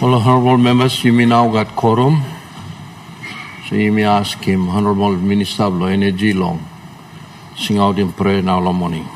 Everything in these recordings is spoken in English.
Well, honorable members, you may now got quorum. So you may ask him, Honorable Minister of Energy Long, sing out in prayer now in morning.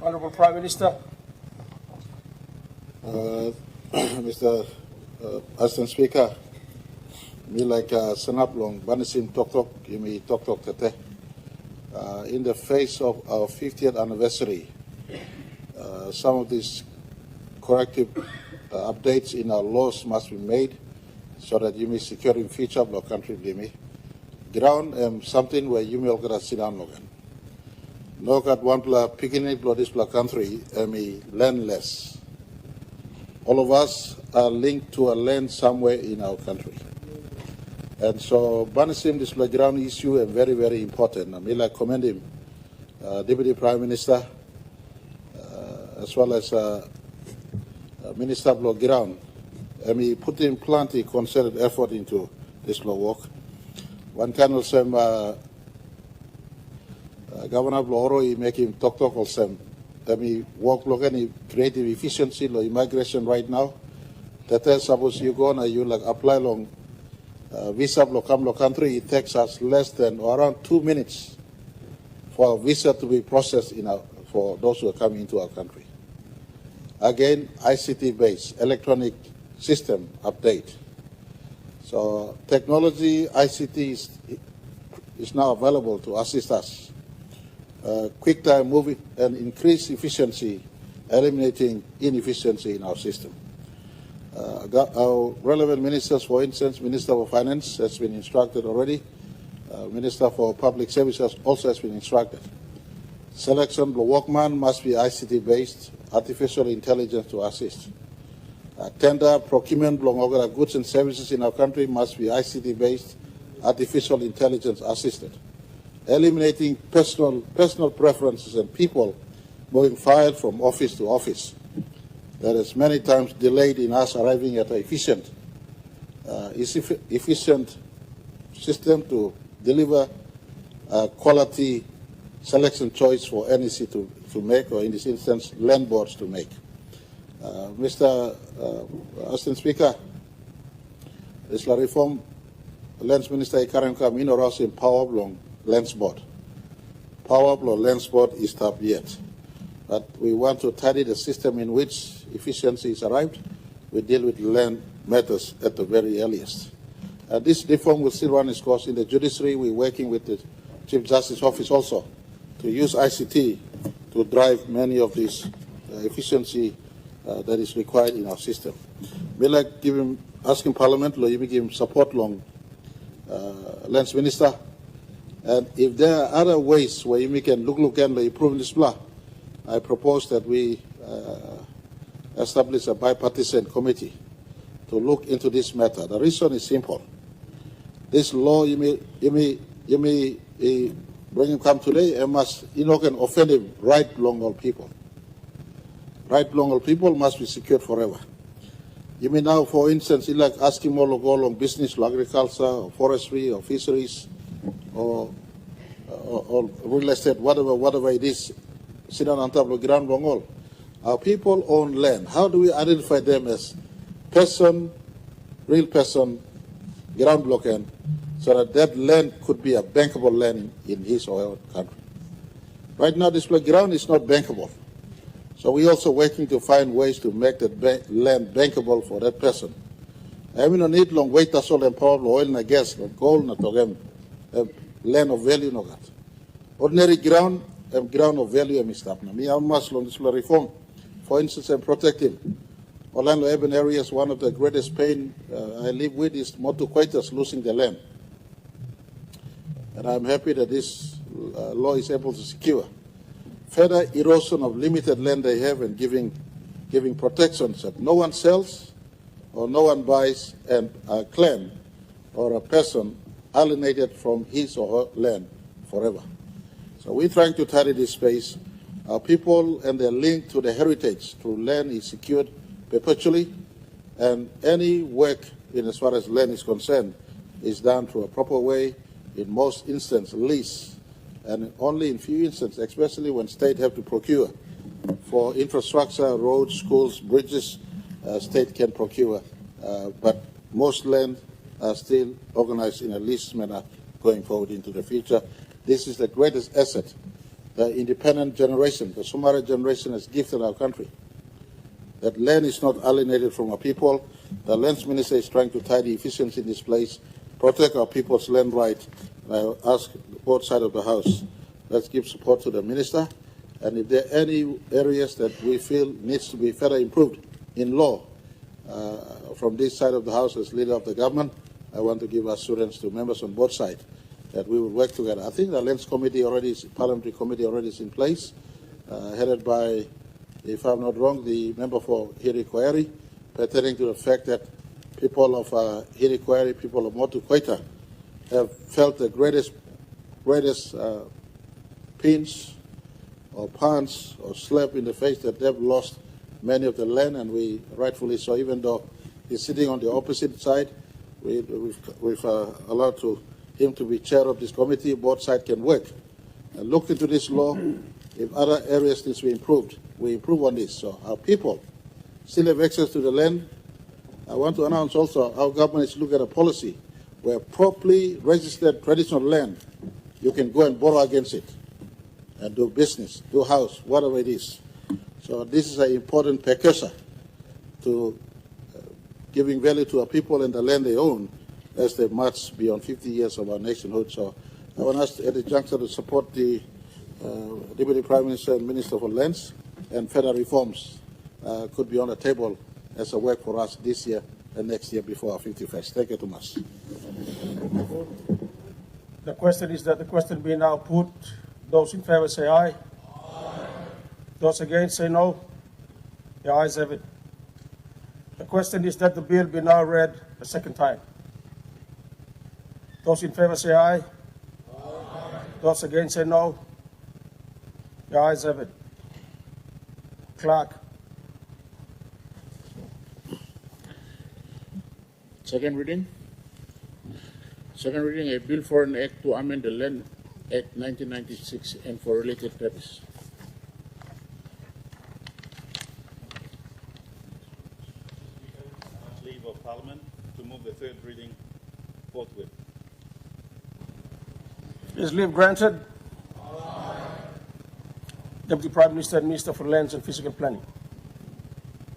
Honourable Prime Minister. Mr. Assistant Speaker, me like Sanap Long, Banisim Tok Tok, Yumi Tok Tok Tete. In the face of our 50th anniversary, some of these corrective updates in our laws must be made so that you may secure in future of our country, Yumi. Ground something where you may all sit down again. No got one pla picking blood this country, landless. All of us are linked to a land somewhere in our country. And so Banisim this ground issue is very, very important. I mean, I commend him, Deputy Prime Minister, as well as Minister of Ground. And he put in plenty concerted effort into this law work. One time also Governor Bloro he make him talk also. He work any creative efficiency lo immigration right now. That is suppose you go and you like apply long visa lo come lo country, it takes us less than or around 2 minutes for a visa to be processed for those who are coming into our country. Again, ICT based electronic system update. So technology ICT is now available to assist us. Quick time moving and increase efficiency, eliminating inefficiency in our system. Our relevant ministers, for instance, Minister of Finance has been instructed already. Minister for Public Services also has been instructed. Selection of workman must be ICT based, artificial intelligence to assist. Tender procurement of goods and services in our country must be ICT based, artificial intelligence assisted. Eliminating personal preferences and people moving file from office to office. That is many times delayed in us arriving at an efficient system to deliver quality selection choice for NEC to make, or in this instance, land boards to make. Mr. Assistant Speaker, this reform Lands Minister Ikarenka Minoros in Power Blong Lands Board. Power Blong Lands Board is top yet. But we want to tidy the system in which efficiency is arrived. We deal with land matters at the very earliest. This reform will still run its course in the judiciary. We're working with the Chief Justice Office also to use ICT to drive many of these efficiency that is required in our system. We like asking Parliament, you give him support long Lands Minister. And if there are other ways where we can look and improve this law, I propose that we establish a bipartisan committee to look into this matter. The reason is simple. This law, you may bring him come today and can offend him right long old people. Right long old people must be secured forever. You may now, for instance, like asking more to go along business, agriculture, or forestry, or fisheries, or real estate, whatever it is, sit down on top of the ground long all. Our people own land. How do we identify them as real person, ground block-in, so that land could be a bankable land in his or her country? Right now, this ground is not bankable. So we're also working to find ways to make that land bankable for that person. I mean, no need long wait as all and power, oil and gas, gold, land of value, no that. Ordinary ground, ground of value stapna. Mi amas long this reform. For instance, and protect him. Orlando urban areas, one of the greatest pain I live with is Motu Quaitas losing their land. And I'm happy that this law is able to secure further erosion of limited land they have and giving protections that no one sells or no one buys and a clan or a person alienated from his or her land forever. So we're trying to tidy this space. Our people and their link to the heritage through land is secured perpetually, and any work in as far as land is concerned is done through a proper way, in most instances lease, and only in few instances, especially when state have to procure for infrastructure, roads, schools, bridges, state can procure, but most land are still organized in a lease manner going forward into the future. This is the greatest asset the independent generation, the Somali generation has gifted our country. That land is not alienated from our people. The lands minister is trying to tidy efficiency in this place, protect our people's land right. And I ask both sides of the House, let's give support to the minister. And if there are any areas that we feel needs to be further improved in law, from this side of the House as leader of the government, I want to give assurance to members on both sides that we will work together. I think the Lands Committee already is, Parliamentary Committee already is in place, headed by, if I'm not wrong, the member for Hirikwari, pertaining to the fact that people of Hirikwari, people of Motu Quaita, have felt the greatest pinch or punch or slap in the face that they've lost many of the land, and we rightfully so, even though he's sitting on the opposite side, we've allowed him to be chair of this committee. Both sides can work and look into this law. If other areas need to be improved, we improve on this. So our people still have access to the land. I want to announce also our government is looking at a policy where properly registered traditional land, you can go and borrow against it and do business, do house, whatever it is. So this is an important precursor to giving value to our people and the land they own as they march beyond 50 years of our nationhood. So I want us at the juncture to support the Deputy Prime Minister and Minister for Lands, and further reforms could be on the table as a work for us this year and next year before our 51st. Thank you too much. The question is that the question be now put. Those in favor say aye. Aye. Those against say no. The ayes have it. The question is that the bill be now read a second time. Those in favor say aye. Aye. Those against say no. The ayes have it. Clerk. Second reading. Second reading, a bill for an act to amend the Land Act 1996 and for related purpose. Leave of Parliament to move the third reading forthwith. Is leave granted? Aye. Deputy Prime Minister and Minister for Lands and Physical Planning.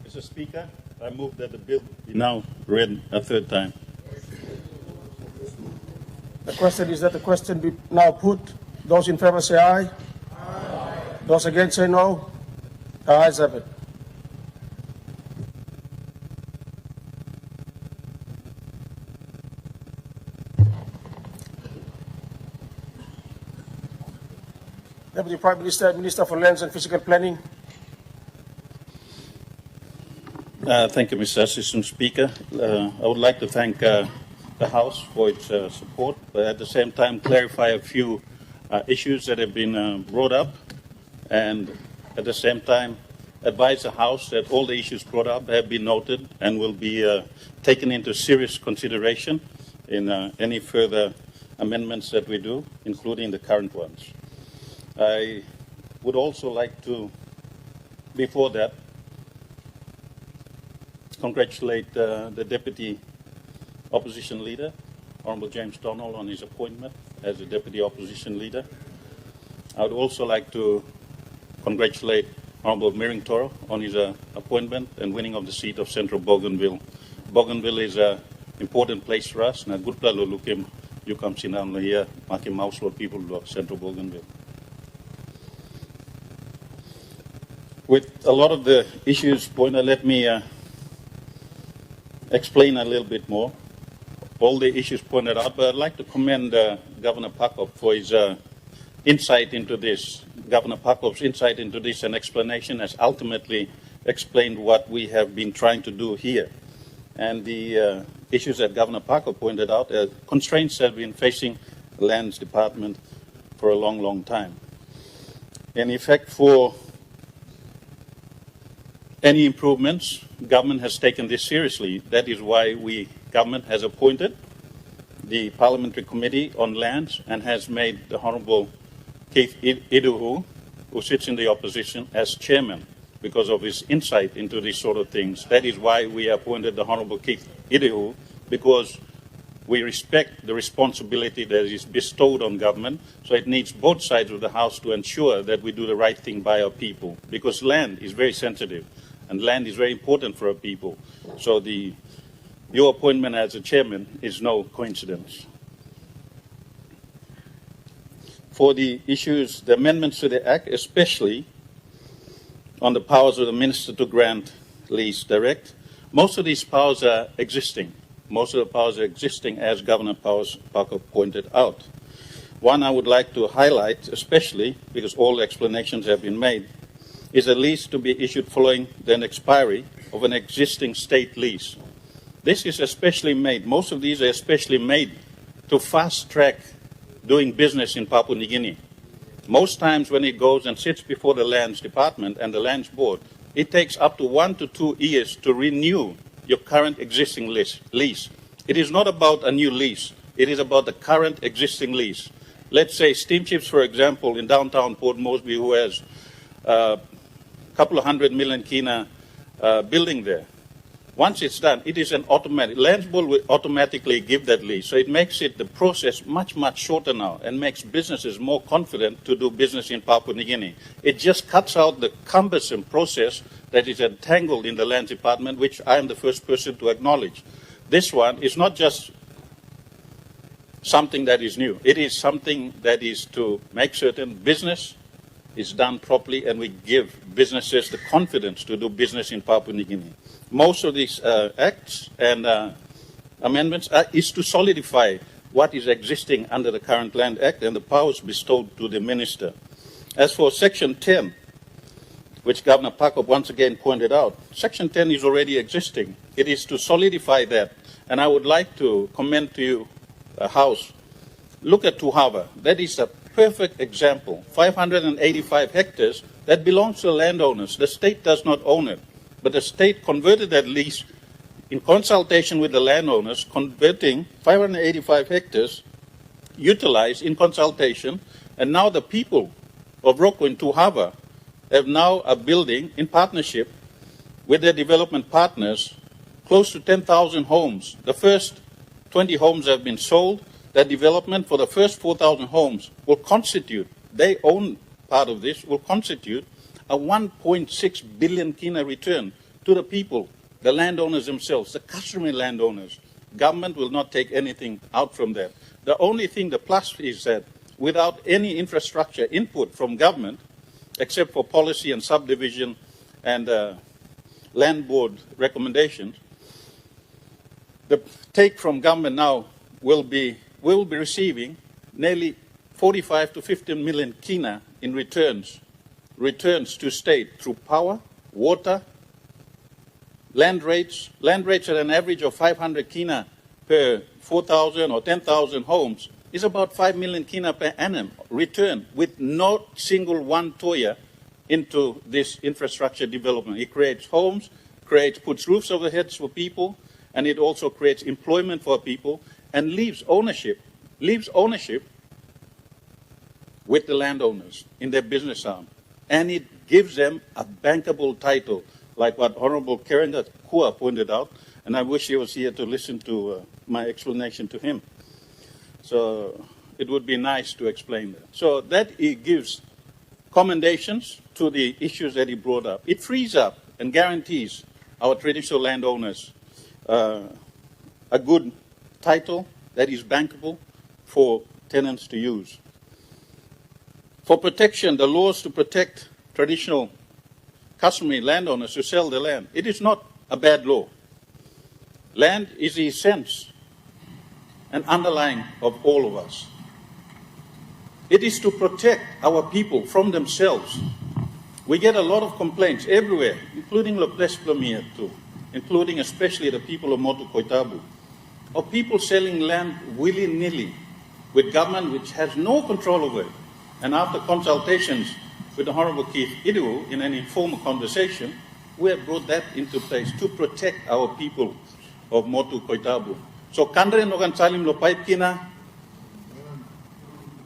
Mr. Speaker, I move that the bill be now read a third time. The question is that the question be now put. Those in favor say aye. Aye. Those against say no. The ayes have it. Deputy Prime Minister, Minister for Lands and Physical Planning. Thank you, Mr. Assistant Speaker. I would like to thank the House for its support, but at the same time clarify a few issues that have been brought up, and at the same time advise the House that all the issues brought up have been noted and will be taken into serious consideration in any further amendments that we do, including the current ones. I would also like to, before that, congratulate the Deputy Opposition Leader, Honourable James Donald, on his appointment as the Deputy Opposition Leader. I would also like to congratulate Honourable Miring Toro on his appointment and winning of the seat of Central Bougainville. Bougainville is an important place for us, and a good place to look him. You come see now here, making mouse people of Central Bougainville. With a lot of the issues pointed, let me explain a little bit more. All the issues pointed out, but I'd like to commend Governor Pakop for his insight into this. Governor Pakop's insight into this and explanation has ultimately explained what we have been trying to do here. And the issues that Governor Pakop pointed out, constraints have been facing the Lands Department for a long, long time. In effect, for any improvements, government has taken this seriously. That is why government has appointed the Parliamentary Committee on Lands and has made the Honourable Keith Iduhu, who sits in the opposition, as chairman because of his insight into these sort of things. That is why we appointed the Honourable Keith Iduhu, because we respect the responsibility that is bestowed on government, so it needs both sides of the House to ensure that we do the right thing by our people, because land is very sensitive and land is very important for our people. So your appointment as a chairman is no coincidence. For the issues, the amendments to the Act, especially on the powers of the Minister to grant lease direct, most of these powers are existing. Most of the powers are existing, as Governor Pakop pointed out. One I would like to highlight, especially because all explanations have been made, is a lease to be issued following the expiry of an existing state lease. This is especially made, most of these are especially made to fast-track doing business in Papua New Guinea. Most times when it goes and sits before the Lands Department and the Lands Board, it takes up to 1 to 2 years to renew your current existing lease. It is not about a new lease. It is about the current existing lease. Let's say steamships, for example, in downtown Port Moresby, who has a couple of 100 million kina building there. Once it's done, it is an automatic. Lands Board will automatically give that lease. So it makes it the process much, much shorter now and makes businesses more confident to do business in Papua New Guinea. It just cuts out the cumbersome process that is entangled in the Lands Department, which I am the first person to acknowledge. This one is not just something that is new. It is something that is to make certain business is done properly and we give businesses the confidence to do business in Papua New Guinea. Most of these acts and amendments is to solidify what is existing under the current Land Act and the powers bestowed to the Minister. As for Section 10, which Governor Pakop once again pointed out, Section 10 is already existing. It is to solidify that. And I would like to commend to you, House, look at Tuhava. That is a perfect example. 585 hectares that belongs to the landowners. The state does not own it. But the state converted that lease in consultation with the landowners, converting 585 hectares, utilized in consultation, and now the people of Roko in Tuhava have now a building in partnership with their development partners, close to 10,000 homes. The first 20 homes have been sold. That development for the first 4,000 homes will constitute, they own part of this, will constitute a 1.6 billion kina return to the people, the landowners themselves, the customary landowners. Government will not take anything out from that. The only thing, the plus is that without any infrastructure input from government, except for policy and subdivision and land board recommendations, the take from government now will be receiving nearly 45 to 50 million kina in returns to state through power, water, land rates at an average of 500 kina per 4,000 or 10,000 homes is about 5 million kina per annum return with no single one toya into this infrastructure development. It creates homes, puts roofs over heads for people, and it also creates employment for people and leaves ownership with the landowners in their business arm. And it gives them a bankable title, like what Honorable Kerenga Kua pointed out, and I wish he was here to listen to my explanation to him. So it would be nice to explain that. So that it gives commendations to the issues that he brought up. It frees up and guarantees our traditional landowners a good title that is bankable for tenants to use. For protection, the laws to protect traditional customary landowners to sell the land. It is not a bad law. Land is the essence and underlying of all of us. It is to protect our people from themselves. We get a lot of complaints everywhere, including Le Place Plumia too, including especially the people of Motu Koitabu, of people selling land willy-nilly with government which has no control over it. And after consultations with the Honorable Keith Idu in an informal conversation, we have brought that into place to protect our people of Motu Koitabu. So kandre nogan salim lo pipe kina,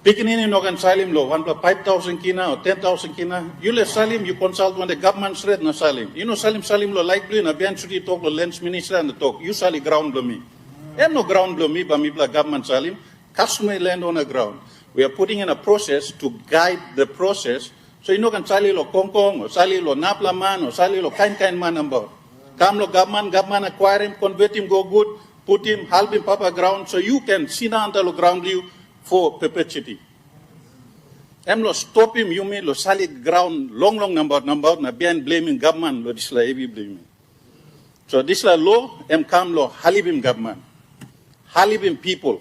pikinini nogan salim lo 5,000 kina or 10,000 kina, you le salim, you consult when the government red na salim. You know salim lo like blue na bian suri talk lo lens minister and the talk, you sali ground lo me. No ground lo me, but me bla government salim, customary land on the ground. We are putting in a process to guide the process. So you know can sali lo kongkong, or sali lo naplaman, or sali lo kain man about. Come lo government acquire him, convert him, go good, put him, help him papa ground, so you can sit down lo ground you for perpetuity. Lo stop him, you mean lo sali ground long number, na bian blaming government, lo disla heavy blaming. So this law, come lo halib him government, halib him people,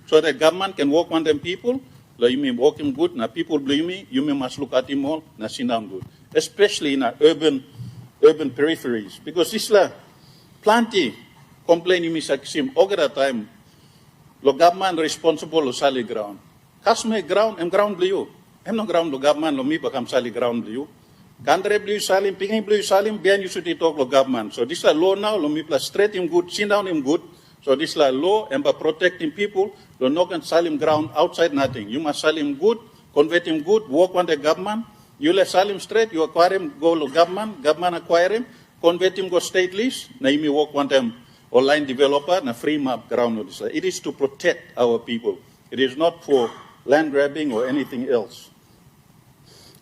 so that government can work on them people. Lo you mean work him good, na people blame me, you mean must look at him all, na sit down good. Especially in our urban peripheries. Because this la plenty complain you me saksim ogara time lo government responsible lo sali ground. Customary ground, ground blue. No ground lo government lo mi bakam sali ground blue. Kandre blue salim, pingin blue salim, bian you should talk lo government. So this la law now, lo mi plus straight him good, sit down him good. So this la law and by protecting people, lo no can sell him ground outside nothing. You must sell him good, convert him good, work on the government. You let sell him straight, you acquire him, go to government acquire him, convert him, go state lease, na you may work on them online developer, na free map ground. It is to protect our people. It is not for land grabbing or anything else.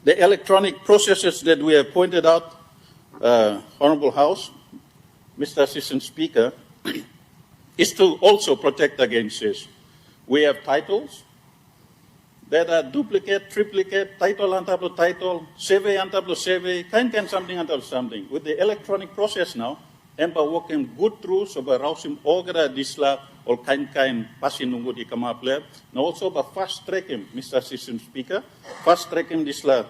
The electronic processes that we have pointed out, Honorable House, Mr. Assistant Speaker, is to also protect against this. We have titles that are duplicate, triplicate, title on top of title, survey on top of survey, kind something on top of something. With the electronic process now, empa working good through, so by rausim ogara disla, or kind pasin nunggu di kamaple, now also by fast track him, Mr. Assistant Speaker, fast track him disla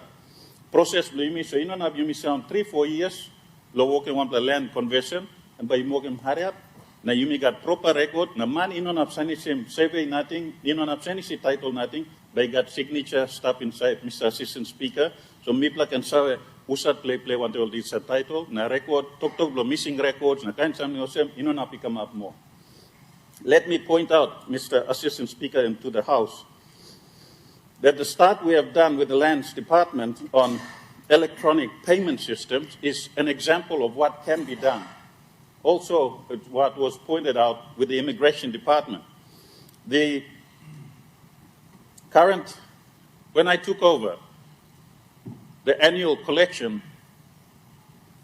process blimi, so you know you miss around 3-4 years, lo working on the land conversion, and by working hurry up, na you got proper record, na man inon up sanisim survey nothing, inon up sanisi title nothing, they got signature stuff inside, Mr. Assistant Speaker. So Mipla can say usat play want all this title, na record, talk missing records, na kind something else, inon up come up more. Let me point out, Mr. Assistant Speaker, and to the House, that the start we have done with the Lands Department on electronic payment systems is an example of what can be done. Also, what was pointed out with the Immigration Department. The current, when I took over, the annual collection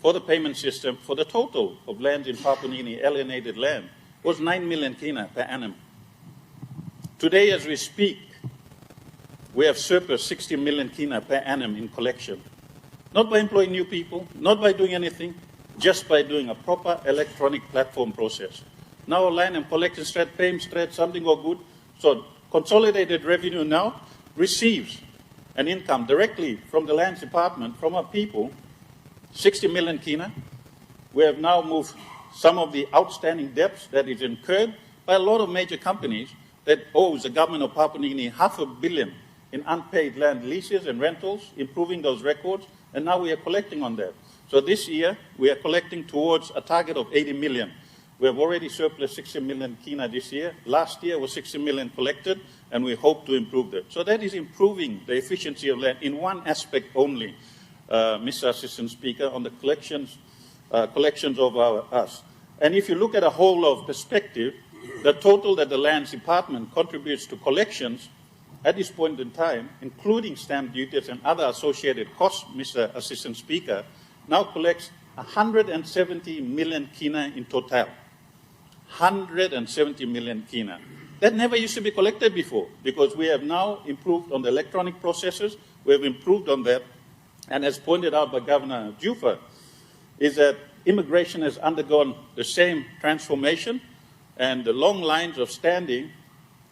for the payment system for the total of land in Papua New Guinea, alienated land, was 9 million kina per annum. Today, as we speak, we have surpassed 60 million kina per annum in collection. Not by employing new people, not by doing anything, just by doing a proper electronic platform process. Now line and collection straight, payment straight, something go good. So consolidated revenue now receives an income directly from the Lands Department, from our people, 60 million kina. We have now moved some of the outstanding debts that is incurred by a lot of major companies that owes the government of Papua New Guinea $500 million in unpaid land leases and rentals, improving those records, and now we are collecting on that. So this year, we are collecting towards a target of 80 million. We have already surplus 60 million kina this year. Last year was 60 million collected, and we hope to improve that. So that is improving the efficiency of land in one aspect only, Mr. Assistant Speaker, on the collections of us. And if you look at a whole of perspective, the total that the Lands Department contributes to collections at this point in time, including stamp duties and other associated costs, Mr. Assistant Speaker, now collects 170 million kina in total. 170 million kina. That never used to be collected before, because we have now improved on the electronic processes, we have improved on that, and as pointed out by Governor Jufa, is that immigration has undergone the same transformation, and the long lines of standing,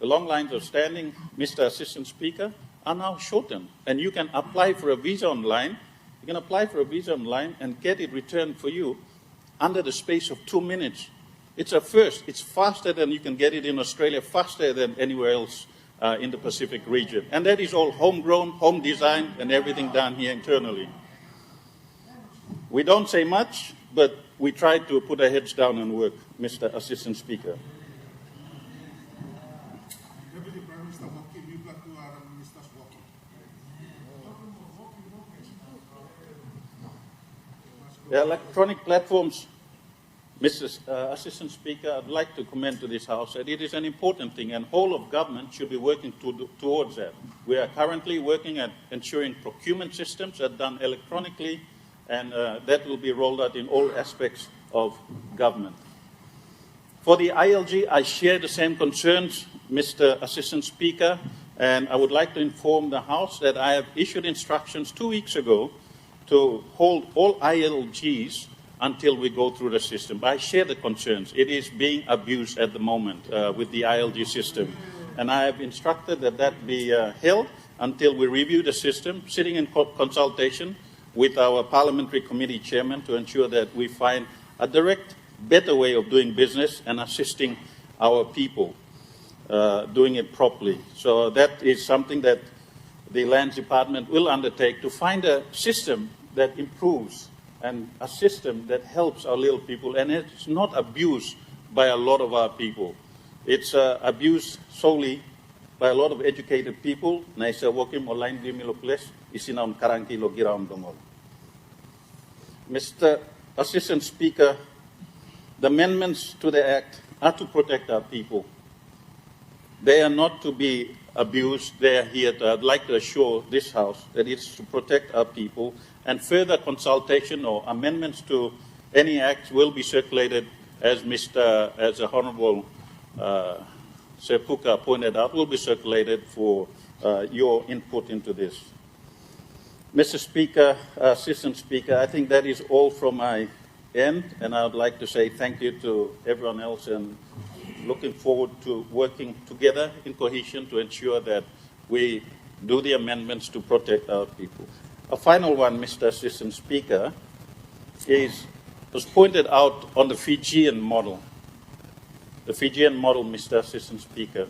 Mr. Assistant Speaker, are now shortened. And you can apply for a visa online. You can apply for a visa online and get it returned for you under the space of 2 minutes. It's a first. It's faster than you can get it in Australia, faster than anywhere else in the Pacific region. And that is all homegrown, home designed, and everything done here internally. We don't say much, but we try to put our heads down and work, Mr. Assistant Speaker. Deputy Prime Minister Walkie, you got to our ministers walking. The electronic platforms, Mr. Assistant Speaker, I'd like to commend to this House that it is an important thing, and whole of government should be working towards that. We are currently working at ensuring procurement systems are done electronically, and that will be rolled out in all aspects of government. For the ILG, I share the same concerns, Mr. Assistant Speaker, and I would like to inform the House that I have issued instructions 2 weeks ago to hold all ILGs until we go through the system. But I share the concerns. It is being abused at the moment with the ILG system. And I have instructed that that be held until we review the system, sitting in consultation with our parliamentary committee chairman to ensure that we find a direct, better way of doing business and assisting our people doing it properly. So that is something that the Lands Department will undertake to find a system that improves and a system that helps our little people, and it's not abused by a lot of our people. It's abused solely by a lot of educated people. Naisa wokim online di miloples isinaun karangi logiram dongol. Mr. Assistant Speaker, the amendments to the Act are to protect our people. They are not to be abused. They are here to, I'd like to assure this House that it's to protect our people, and further consultation or amendments to any acts will be circulated, as the Honourable Sir Puka pointed out, will be circulated for your input into this. Mr. Speaker, Assistant Speaker, I think that is all from my end, and I would like to say thank you to everyone else, and looking forward to working together in cohesion to ensure that we do the amendments to protect our people. A final one, Mr. Assistant Speaker, was pointed out on the Fijian model. The Fijian model, Mr. Assistant Speaker.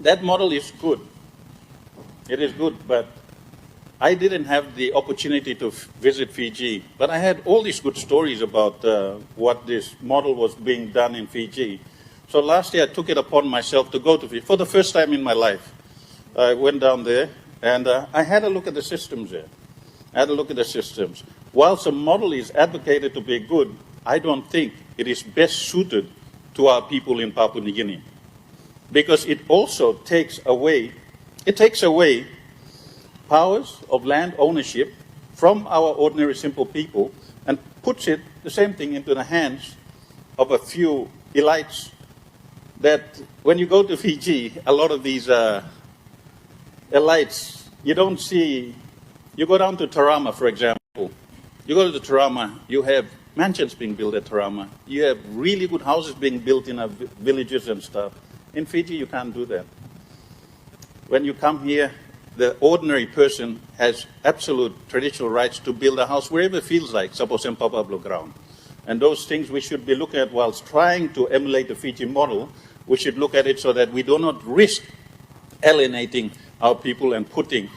That model is good. It is good, but I didn't have the opportunity to visit Fiji, but I had all these good stories about what this model was being done in Fiji. So last year I took it upon myself to go to Fiji for the first time in my life. I went down there and I had a look at the systems there. Whilst the model is advocated to be good, I don't think it is best suited to our people in Papua New Guinea, because it also takes away powers of land ownership from our ordinary simple people and puts it, the same thing, into the hands of a few elites. That when you go to Fiji, a lot of these elites, you don't see, you go down to Tarama, for example. You go to Tarama, you have mansions being built at Tarama. You have really good houses being built in villages and stuff. In Fiji, you can't do that. When you come here, the ordinary person has absolute traditional rights to build a house wherever it feels like, suppose in Papua ground. And those things we should be looking at whilst trying to emulate the Fiji model. We should look at it so that we do not risk alienating our people and putting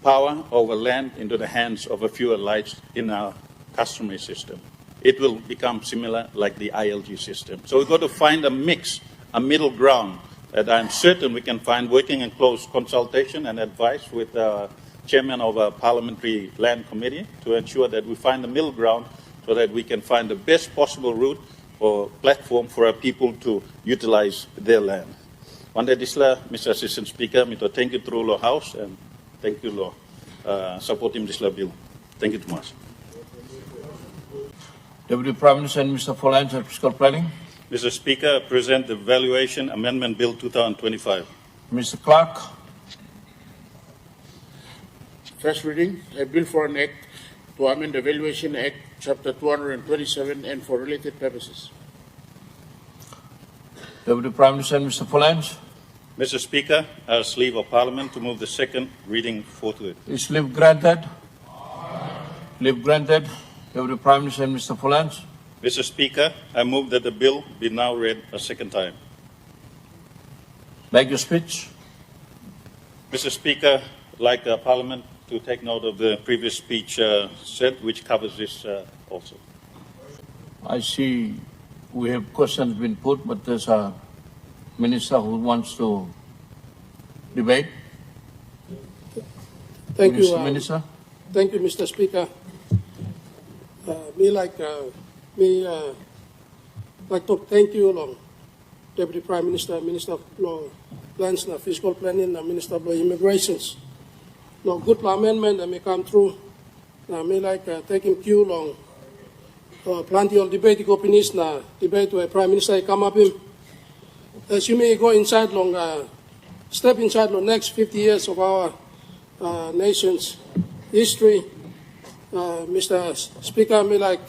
power over land into the hands of a few elites in our customary system. It will become similar like the ILG system. So we've got to find a mix, a middle ground that I'm certain we can find, working in close consultation and advice with the chairman of our parliamentary land committee to ensure that we find the middle ground so that we can find the best possible route or platform for our people to utilize their land. One day, Mr. Assistant Speaker, thank you through the House, and thank you, Law, supporting this bill. Thank you too much. Deputy Prime Minister and Minister for Lands and Fiscal Planning. Mr. Speaker, I present the Valuation Amendment Bill 2025. Mr. Clark. First reading, a bill for an act to amend the Valuation Act, Chapter 227, and for related purposes. Deputy Prime Minister and Mr. Fulans. Mr. Speaker, I ask leave of Parliament to move the second reading forthwith. Is leave granted? Leave granted. Deputy Prime Minister and Mr. Fulans. Mr. Speaker, I move that the bill be now read a second time. Make your speech. Mr. Speaker, I'd like Parliament to take note of the previous speech said, which covers this also. I see we have questions been put, but there's a minister who wants to debate. Thank you, Minister. Thank you, Mr. Speaker. Like to thank you, long Deputy Prime Minister, Minister of Law, Plans, Fiscal Planning, Minister of Law, Immigrations. Long good amendment that may come through. Taking cue long. Plenty of debate opinions na debate where Prime Minister come up him. As you may go inside long, step inside the next 50 years of our nation's history. Mr. Speaker, may like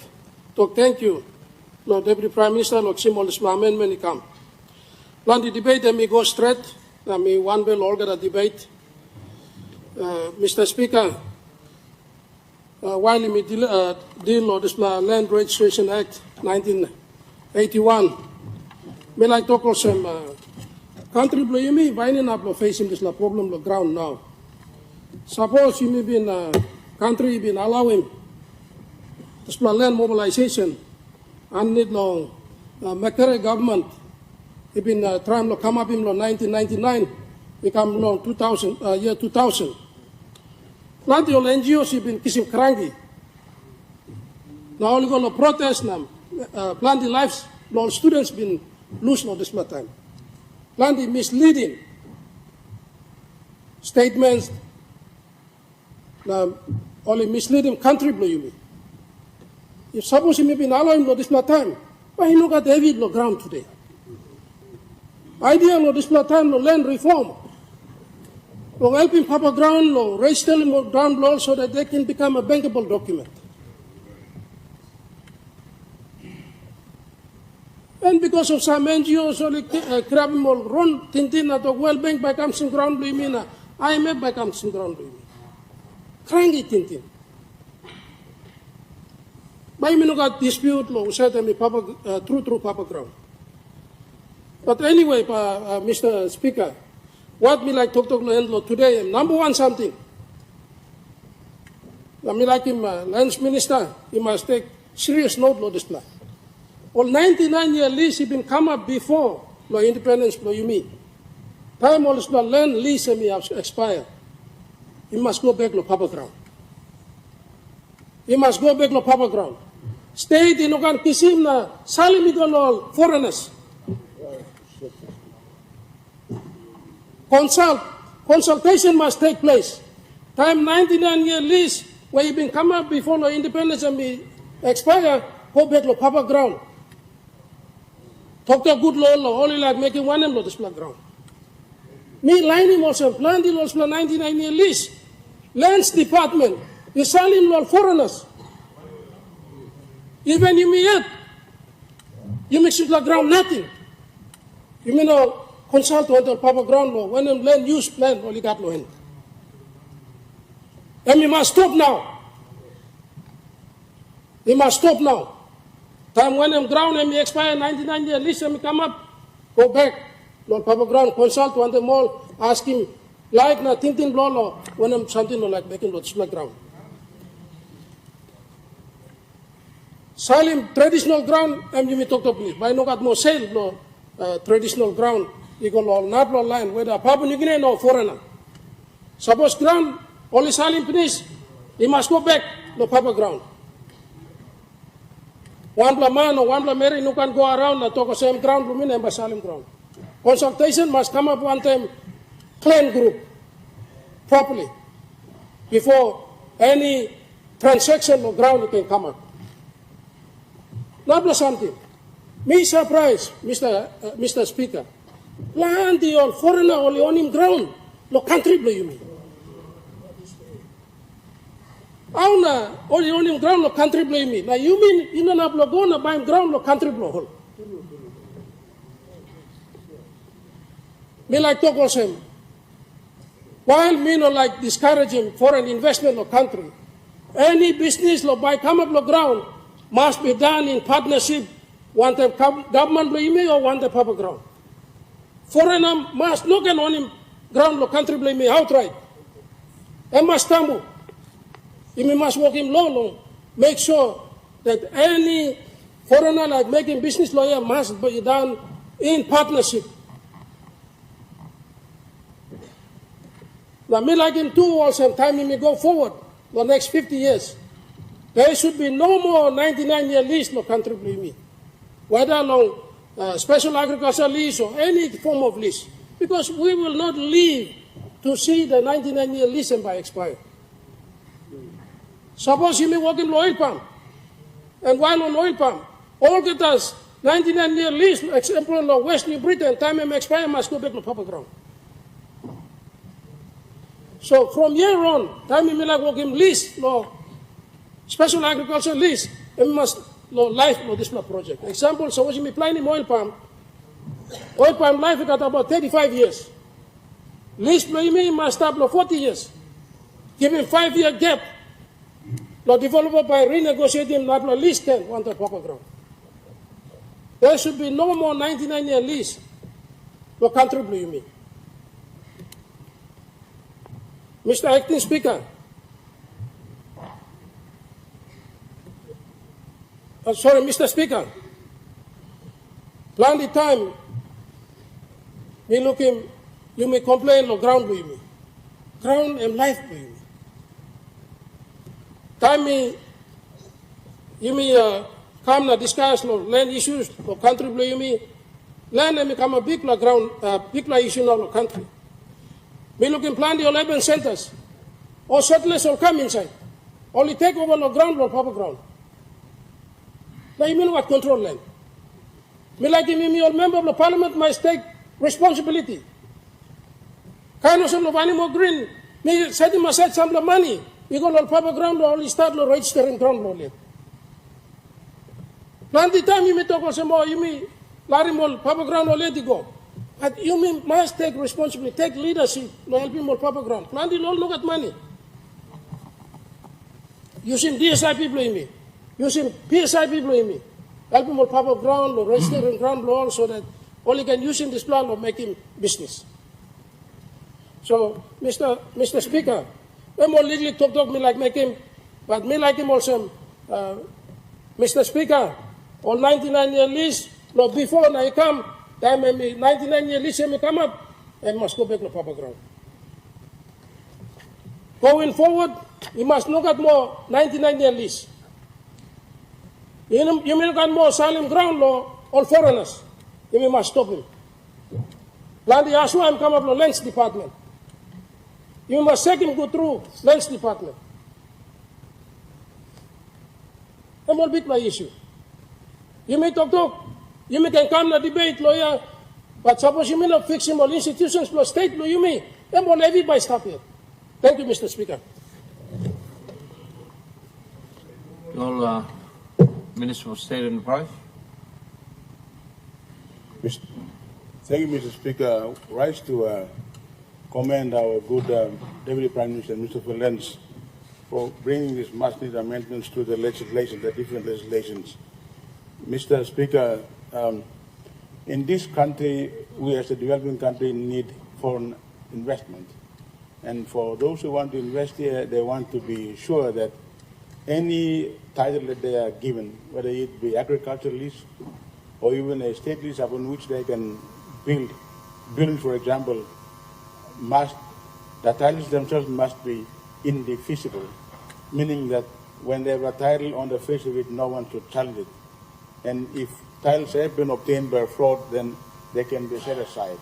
to thank you, Lord Deputy Prime Minister, Lord Simon Amendment come. Plan the debate and me go straight. Me one bill all get a debate. Mr. Speaker, while me deal of this Land Registration Act 1981, me like talk of some country blow you me binding up facing this problem of ground now. Suppose you may be in a country been allowing this land mobilization and need long Macquarie government he been trying to come up in 1999 become long 2000 year 2000. Plenty of NGOs have been kissing cranky. Now only going to protest now. Plenty lives, long students been lose all this time. Plenty misleading statements. Only misleading country blow you mean. If suppose he may be allowing all this time, why he not got heavy low ground today? Idea of this time of land reform. Or helping Papa ground law, raise telling ground law so that they can become a bankable document. And because of some NGOs only grabbing more run tintin at the World Bank by comes in ground we mean IMF by comes in ground we mean. Cranky tintin. By me no got dispute law, said me Papa true Papa ground. But anyway, Mr. Speaker, what me like talk today, number one something. I mean like him, Lands Minister, he must take serious note of this plan. All 99-year lease he been come up before law independence law you mean. Time all this land lease me have expired. He must go back to Papa ground. He must go back to Papa ground. State in Ogan Kisim na salim all foreigners. Consultation must take place. Time 99-year lease where you been come up before the independence and be expire, go back to Papa ground. Talk to good law, only like making one of this ground. Me lining also, planting also 99-year lease. Lands Department, you selling all foreigners. Even you may yet, you make the ground nothing. You may know, consult on the Papa ground law, when them land use plan, only got no end. And we must stop now. We must stop now. Time when them ground and we expire 99-year lease and we come up, go back. Lord Papa ground, consult on them all, ask him, like na tintin law, when them something like making Lord Splat ground. Salim traditional ground, and you may talk to me. But I know got no sale law, traditional ground. You go all not law line, whether Papua New Guinea or foreigner. Suppose ground, only Salim finish, he must go back to Papa ground. One man or one Mary, you can go around and talk the same ground, Lumina and Salim ground. Consultation must come up one time, clan group, properly, before any transaction of ground can come up. Not something. Me surprise, Mr. Speaker. Plenty of foreigner only on him ground. No country blow you mean. Auna, only on him ground lo country blame me. Now you mean in an uplo buy him ground lo country blow. Me like talk also. While me no like discouraging foreign investment or country, any business lo buy come up lo ground must be done in partnership. One the government blame me or one the public ground. Foreigner must not get on him ground lo country blame me outright. And must stumble. You must work him long, make sure that any foreigner like making business lawyer must be done in partnership. Now, me like him too, also time he may go forward the next 50 years. There should be no more 99-year lease no country blame me, whether along special agricultural lease or any form of lease, because we will not live to see the 99-year lease by expire. Suppose you may work in oil palm, and while on oil palm, all get us 99-year lease, example in West New Britain, time may expire, must go back to proper ground. So from here on, time we may like work in lease, no special agricultural lease, and we must no life no this project. Example, suppose you may plant in oil palm life we got about 35 years. Lease me must start 40 years. Give him 5-year gap. The developer by renegotiating the lease can want the proper ground. There should be no more 99-year lease. The country blue me. Mr. Acting Speaker, Mr. Speaker, plenty time, me looking, you may complain of ground blue me. Ground and life blue me. Time me, you may come to discuss land issues or country blue me. Land may become a big ground, big issue in our country. We looking plenty of urban centers. All settlers will come inside. Only take over the ground or proper ground. Now you mean what control land? Me like me all member of the parliament must take responsibility. Kind of some of animal green. Me set him aside some of the money. We go to proper ground or only start to registering ground law land. Plenty time you may talk about some more, you may larry more proper ground or let it go. But you mean must take responsibility, take leadership, to help him more proper ground. Plenty don't look at money. Using DSI people in me, using PSI people in me, help him more proper ground or registering ground law so that only can use in this plan of making business. So, Mr. Speaker, I'm more legally talk me like make him, but me like him also, Mr. Speaker, all 99-year lease, no, before I come, time 99-year lease may come up, and must go back to proper ground. Going forward, you must look at more 99-year lease. You may look at more silent ground law, all foreigners. You must stop him. Landi Aswam come up to Lands Department. You must take him go through Lands Department. A more big issue. You may talk. You may can come to debate, lawyer, but suppose you may not fix him all institutions plus state law, you may. And will everybody stop here. Thank you, Mr. Speaker. Your Minister of State Enterprise. Thank you, Mr. Speaker. Rise to commend our good Deputy Prime Minister, Mr. Lenz, for bringing these much-needed amendments to the legislation, the different legislations. Mr. Speaker, in this country, we as a developing country need foreign investment. And for those who want to invest here, they want to be sure that any title that they are given, whether it be agricultural lease or even a state lease upon which they can build, for example, the titles themselves must be indefeasible, meaning that when they have a title on the face of it, no one should challenge it. And if titles have been obtained by fraud, then they can be set aside.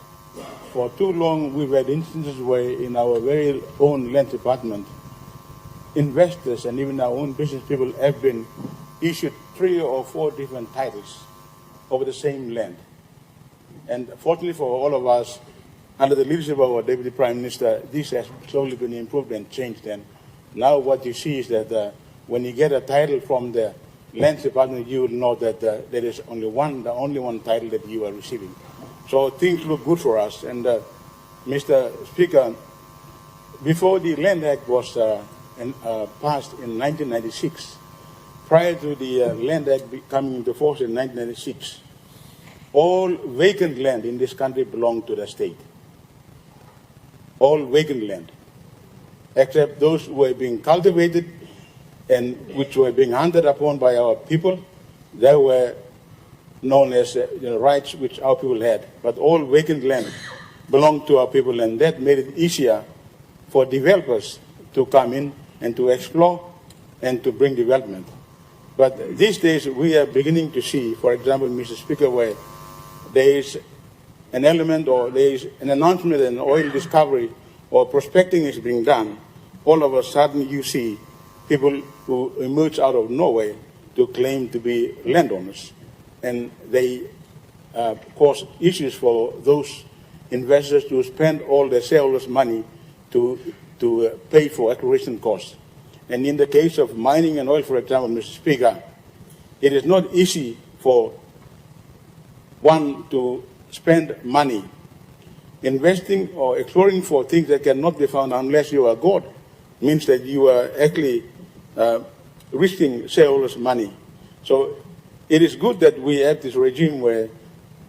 For too long, we've had instances where in our very own land department, investors and even our own business people have been issued 3 or 4 different titles over the same land. And fortunately for all of us, under the leadership of our Deputy Prime Minister, this has slowly been improved and changed. And Now what you see is that when you get a title from the Lands Department, you will know that there is only the only one title that you are receiving. So things look good for us. And Mr. Speaker, before the Land Act was passed in 1996, prior to the Land Act coming into force in 1996, all vacant land in this country belonged to the state. All vacant land, except those who were being cultivated and which were being hunted upon by our people. They were known as rights which our people had. But all vacant land belonged to our people, and that made it easier for developers to come in and to explore and to bring development. But these days we are beginning to see, for example, Mr. Speaker, where there is an element or there is an announcement that an oil discovery or prospecting is being done, all of a sudden you see people who emerge out of nowhere to claim to be landowners. And they cause issues for those investors to spend all their shareholders' money to pay for exploration costs. And in the case of mining and oil, for example, Mr. Speaker, it is not easy for one to spend money investing or exploring for things that cannot be found unless you are God. Means that you are actually risking shareholders' money. So it is good that we have this regime where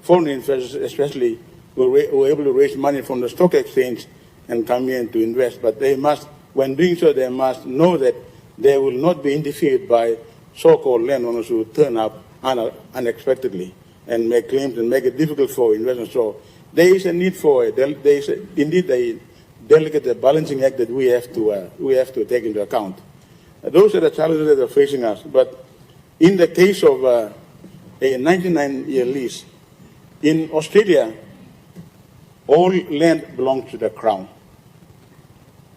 foreign investors especially were able to raise money from the stock exchange and come in to invest. But they must, when doing so, they must know that they will not be interfered by so-called landowners who turn up unexpectedly and make claims and make it difficult for investors. So there is a need for it. There is indeed a delicate balancing act that we have to take into account. Those are the challenges that are facing us. But in the case of a 99-year lease, in Australia, all land belongs to the Crown.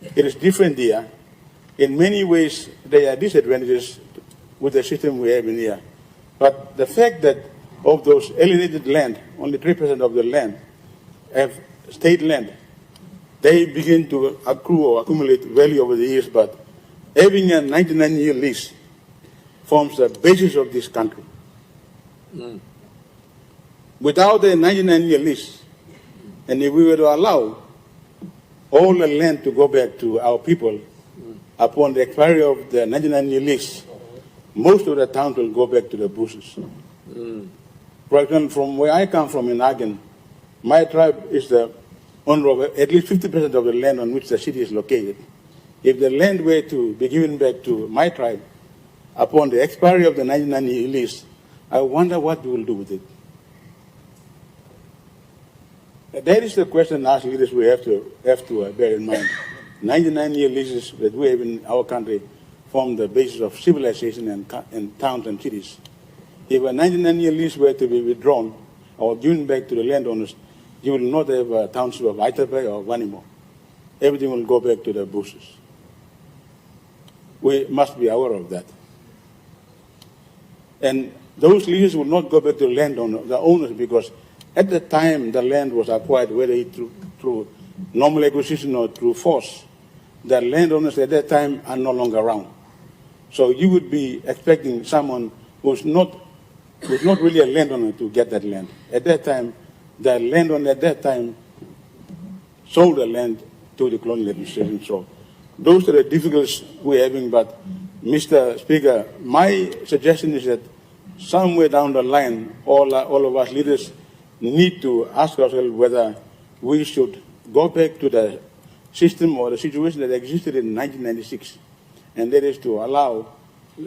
It is different here. In many ways, there are disadvantages with the system we have in here. But the fact that of those alienated land, only 3% of the land have state land, they begin to accrue or accumulate value over the years. But having a 99-year lease forms the basis of this country. Without a 99-year lease, and if we were to allow all the land to go back to our people upon the expiry of the 99-year lease, most of the towns will go back to the bushes. For example, from where I come from in Agen, my tribe is the owner of at least 50% of the land on which the city is located. If the land were to be given back to my tribe upon the expiry of the 99-year lease, I wonder what we will do with it. That is the question as leaders we have to bear in mind. 99-year leases that we have in our country form the basis of civilization and towns and cities. If a 99-year lease were to be withdrawn or given back to the landowners, you will not have a township of Aitape or Vanimo. Everything will go back to the bushes. We must be aware of that. And those leases will not go back to the owners, because at the time the land was acquired, whether it through normal acquisition or through force, the landowners at that time are no longer around. So you would be expecting someone who's not really a landowner to get that land. At that time, the landowner at that time sold the land to the colonial administration. So those are the difficulties we're having. But Mr. Speaker, my suggestion is that somewhere down the line, all of us leaders need to ask ourselves whether we should go back to the system or the situation that existed in 1996, and that is to allow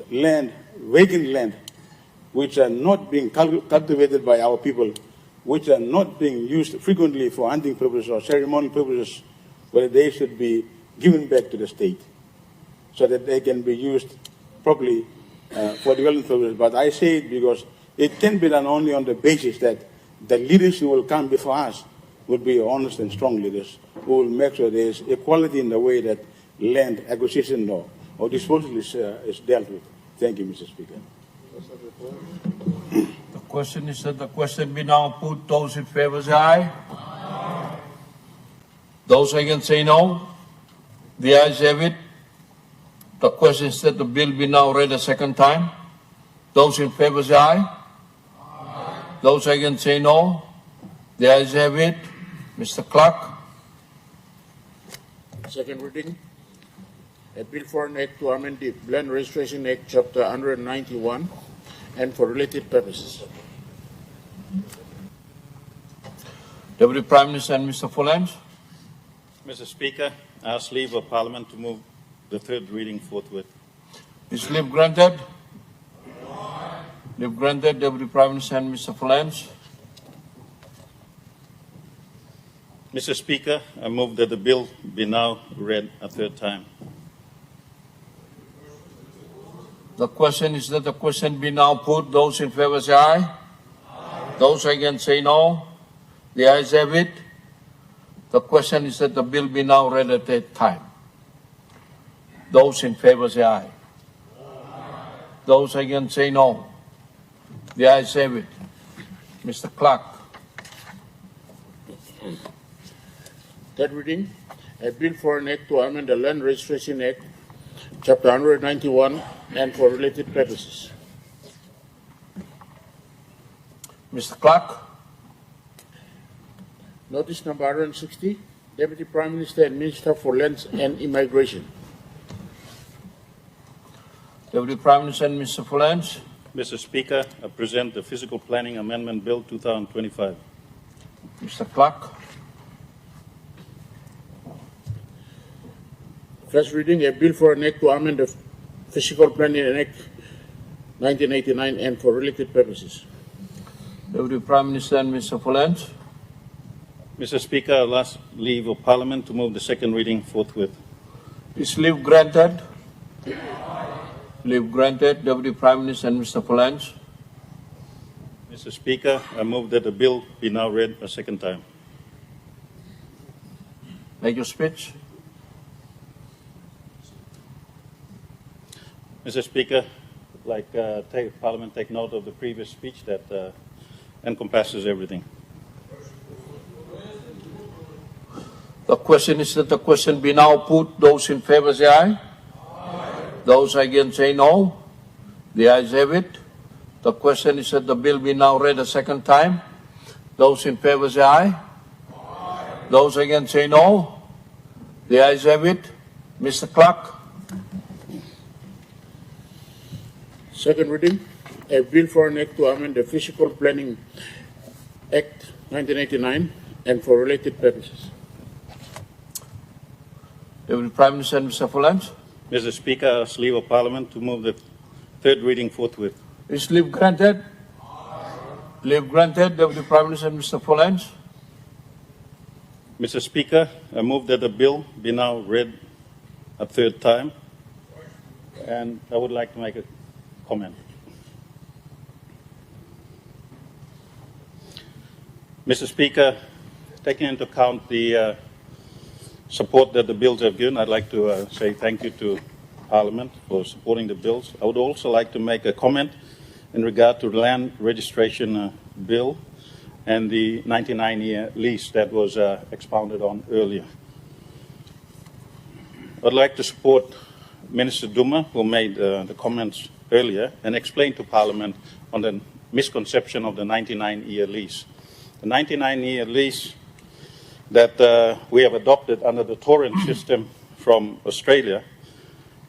land, vacant land, which are not being cultivated by our people, which are not being used frequently for hunting purposes or ceremonial purposes, whether they should be given back to the state so that they can be used properly for development purposes. But I say it because it can be done only on the basis that the leaders who will come before us will be honest and strong leaders who will make sure there is equality in the way that land acquisition or disposal is dealt with. Thank you, Mr. Speaker. The question is that the question be now put. Those in favor say aye. Those against say no. The ayes have it. The question is that the bill be now read a second time. Those in favor say aye. Those against say no. The ayes have it. Mr. Clerk. Second reading, a bill for an act to amend the Land Registration Act, Chapter 191, and for related purposes. Deputy Prime Minister and Mr. Folens. Mr. Speaker, I ask leave of Parliament to move the third reading forthwith. Is leave granted? Leave granted, Deputy Prime Minister and Mr. Folens. Mr. Speaker, I move that the bill be now read a third time. The question is that the question be now put. Those in favor say aye. Those against say no. The ayes have it. The question is that the bill be now read a third time. Those in favor say aye. Those against say no. The ayes have it. Mr. Clerk. Third reading, a bill for an act to amend the Land Registration Act, Chapter 191, and for related purposes. Mr. Clerk. Notice number 160, Deputy Prime Minister and Minister for Lands and Immigration. Deputy Prime Minister and Mr. Folens. Mr. Speaker, I present the Physical Planning Amendment Bill 2025. Mr. Clerk. First reading, a bill for an act to amend the Physical Planning Act 1989 and for related purposes. Deputy Prime Minister and Mr. Folens. Mr. Speaker, I ask leave of Parliament to move the second reading forthwith. Is leave granted? Leave granted, Deputy Prime Minister and Mr. Folens. Mr. Speaker, I move that the bill be now read a second time. Make your speech. Mr. Speaker, Parliament take note of the previous speech that encompasses everything. The question is that the question be now put. Those in favor say aye. Those against say no. The ayes have it. The question is that the bill be now read a second time. Those in favor say aye. Those against say no. The ayes have it. Mr. Clerk. Second reading, a bill for an act to amend the Physical Planning Act 1989 and for related purposes. Deputy Prime Minister and Mr. Folens. Mr. Speaker, I ask leave of Parliament to move the third reading forthwith. Is leave granted? Leave granted, Deputy Prime Minister and Mr. Folens. Mr. Speaker, I move that the bill be now read a third time, and I would like to make a comment. Mr. Speaker, taking into account the support that the bills have given, I'd like to say thank you to Parliament for supporting the bills. I would also like to make a comment in regard to the land registration bill and the 99-year lease that was expounded on earlier. I'd like to support Minister Duma, who made the comments earlier, and explain to Parliament on the misconception of the 99-year lease. The 99-year lease that we have adopted under the torrent system from Australia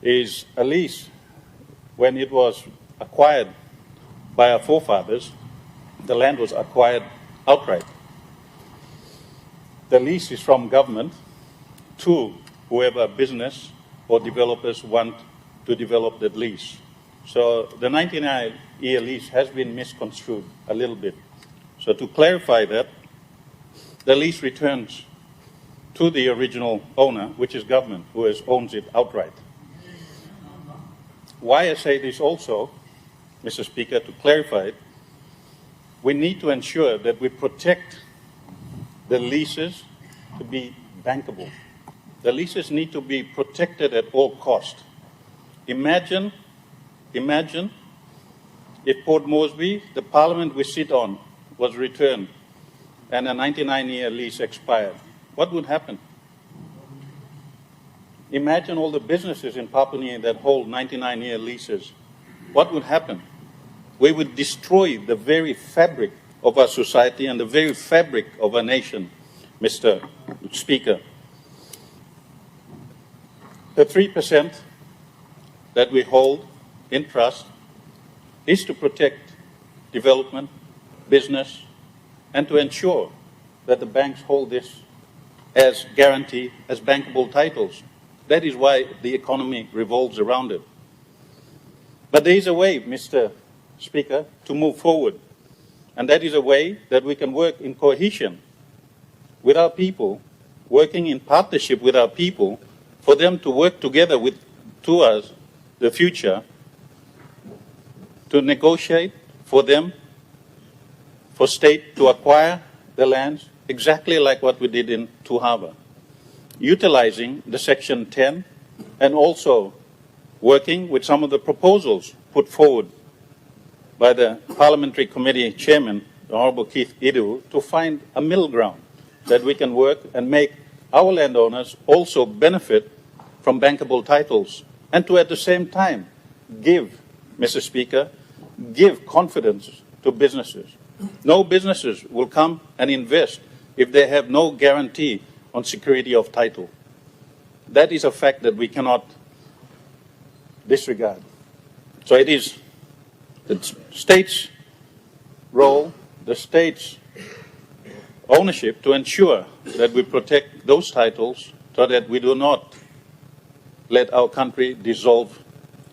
is a lease. When it was acquired by our forefathers, the land was acquired outright. The lease is from government to whoever business or developers want to develop that lease. So the 99-year lease has been misconstrued a little bit. So to clarify that, the lease returns to the original owner, which is government, who owns it outright. Why I say this also, Mr. Speaker, to clarify it, we need to ensure that we protect the leases to be bankable. The leases need to be protected at all costs. Imagine if Port Moresby, the parliament we sit on, was returned and a 99-year lease expired. What would happen? Imagine all the businesses in Papua New Guinea that hold 99-year leases. What would happen? We would destroy the very fabric of our society and the very fabric of our nation, Mr. Speaker. The 3% that we hold in trust is to protect development, business, and to ensure that the banks hold this as guarantee, as bankable titles. That is why the economy revolves around it. But there is a way, Mr. Speaker, to move forward, and that is a way that we can work in cohesion with our people, working in partnership with our people, for them to work together towards the future, to negotiate for them, for state to acquire the lands, exactly like what we did in Tuhava, utilizing the Section 10 and also working with some of the proposals put forward by the Parliamentary Committee Chairman, the Honourable Keith Idu, to find a middle ground that we can work and make our landowners also benefit from bankable titles, and to at the same time give, Mr. Speaker, give confidence to businesses. No businesses will come and invest if they have no guarantee on security of title. That is a fact that we cannot disregard. So it is the state's role, the state's ownership to ensure that we protect those titles so that we do not let our country dissolve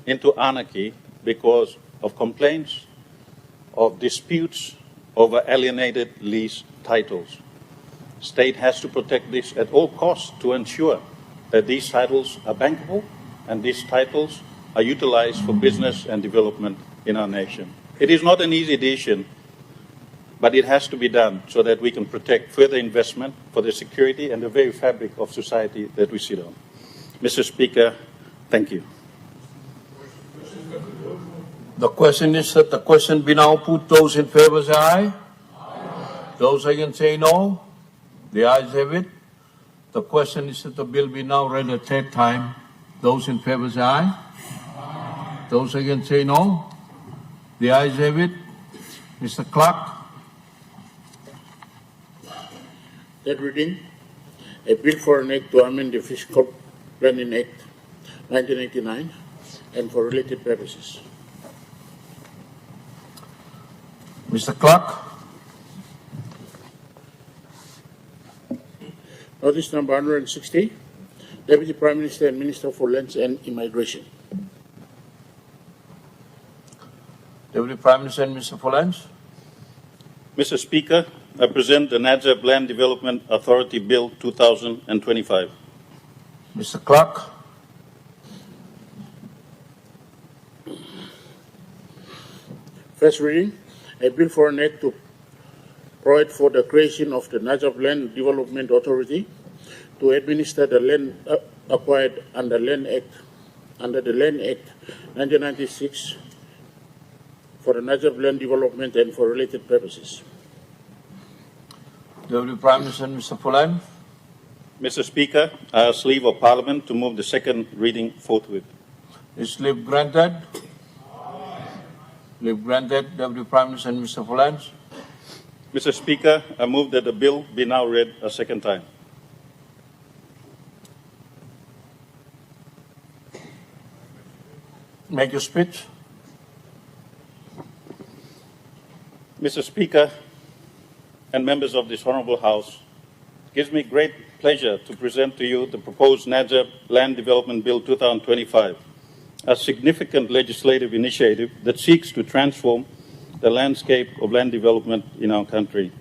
into anarchy because of complaints, of disputes over alienated lease titles. State has to protect this at all costs to ensure that these titles are bankable and these titles are utilized for business and development in our nation. It is not an easy decision, but it has to be done so that we can protect further investment for the security and the very fabric of society that we sit on. Mr. Speaker, thank you. The question is that the question be now put. Those in favor say aye. Those against say no. The ayes have it. The question is that the bill be now read a third time. Those in favor say aye. Those against say no. The ayes have it. Mr. Clerk. Third reading, a bill for an act to amend the Fiscal Planning Act 1989 and for related purposes. Mr. Clerk. Notice number 160, Deputy Prime Minister and Minister for Lands and Immigration. Deputy Prime Minister and Minister for Lands. Mr. Speaker, I present the Najib Land Development Authority Bill 2025. Mr. Clerk. First reading, a bill for an act to provide for the creation of the Najib Land Development Authority to administer the land acquired under the Land Act 1996 for the Najib Land Development and for related purposes. Deputy Prime Minister and Mr. Fulan. Mr. Speaker, I ask leave of Parliament to move the second reading forthwith. Is leave granted? Leave granted. Deputy Prime Minister and Mr. Fulan. Mr. Speaker, I move that the bill be now read a second time. Make your speech. Mr. Speaker and members of this Honourable House, it gives me great pleasure to present to you the proposed Najib Land Development Bill 2025, a significant legislative initiative that seeks to transform the landscape of land development in our country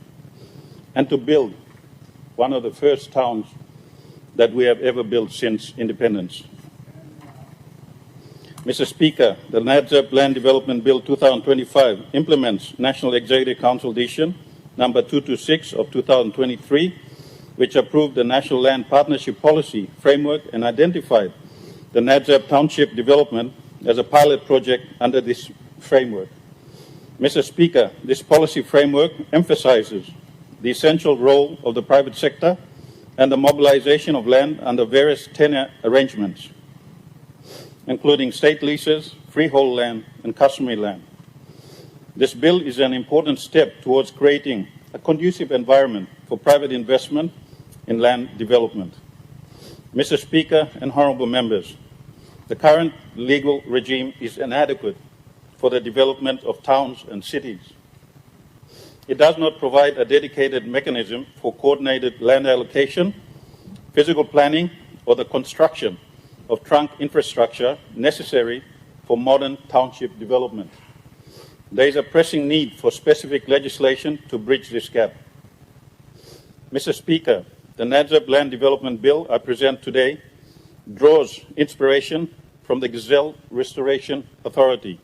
and to build one of the first towns that we have ever built since independence. Mr. Speaker, the Najib Land Development Bill 2025 implements National Executive Council Decision number 226 of 2023, which approved the National Land Partnership Policy Framework and identified the Najib Township development as a pilot project under this framework. Mr. Speaker, this policy framework emphasizes the essential role of the private sector and the mobilization of land under various tenure arrangements, including state leases, freehold land, and customary land. This bill is an important step towards creating a conducive environment for private investment in land development. Mr. Speaker and honourable members, the current legal regime is inadequate for the development of towns and cities. It does not provide a dedicated mechanism for coordinated land allocation, physical planning, or the construction of trunk infrastructure necessary for modern township development. There is a pressing need for specific legislation to bridge this gap. Mr. Speaker, the NADZEB Land Development Bill I present today draws inspiration from the Gazelle Restoration Authority,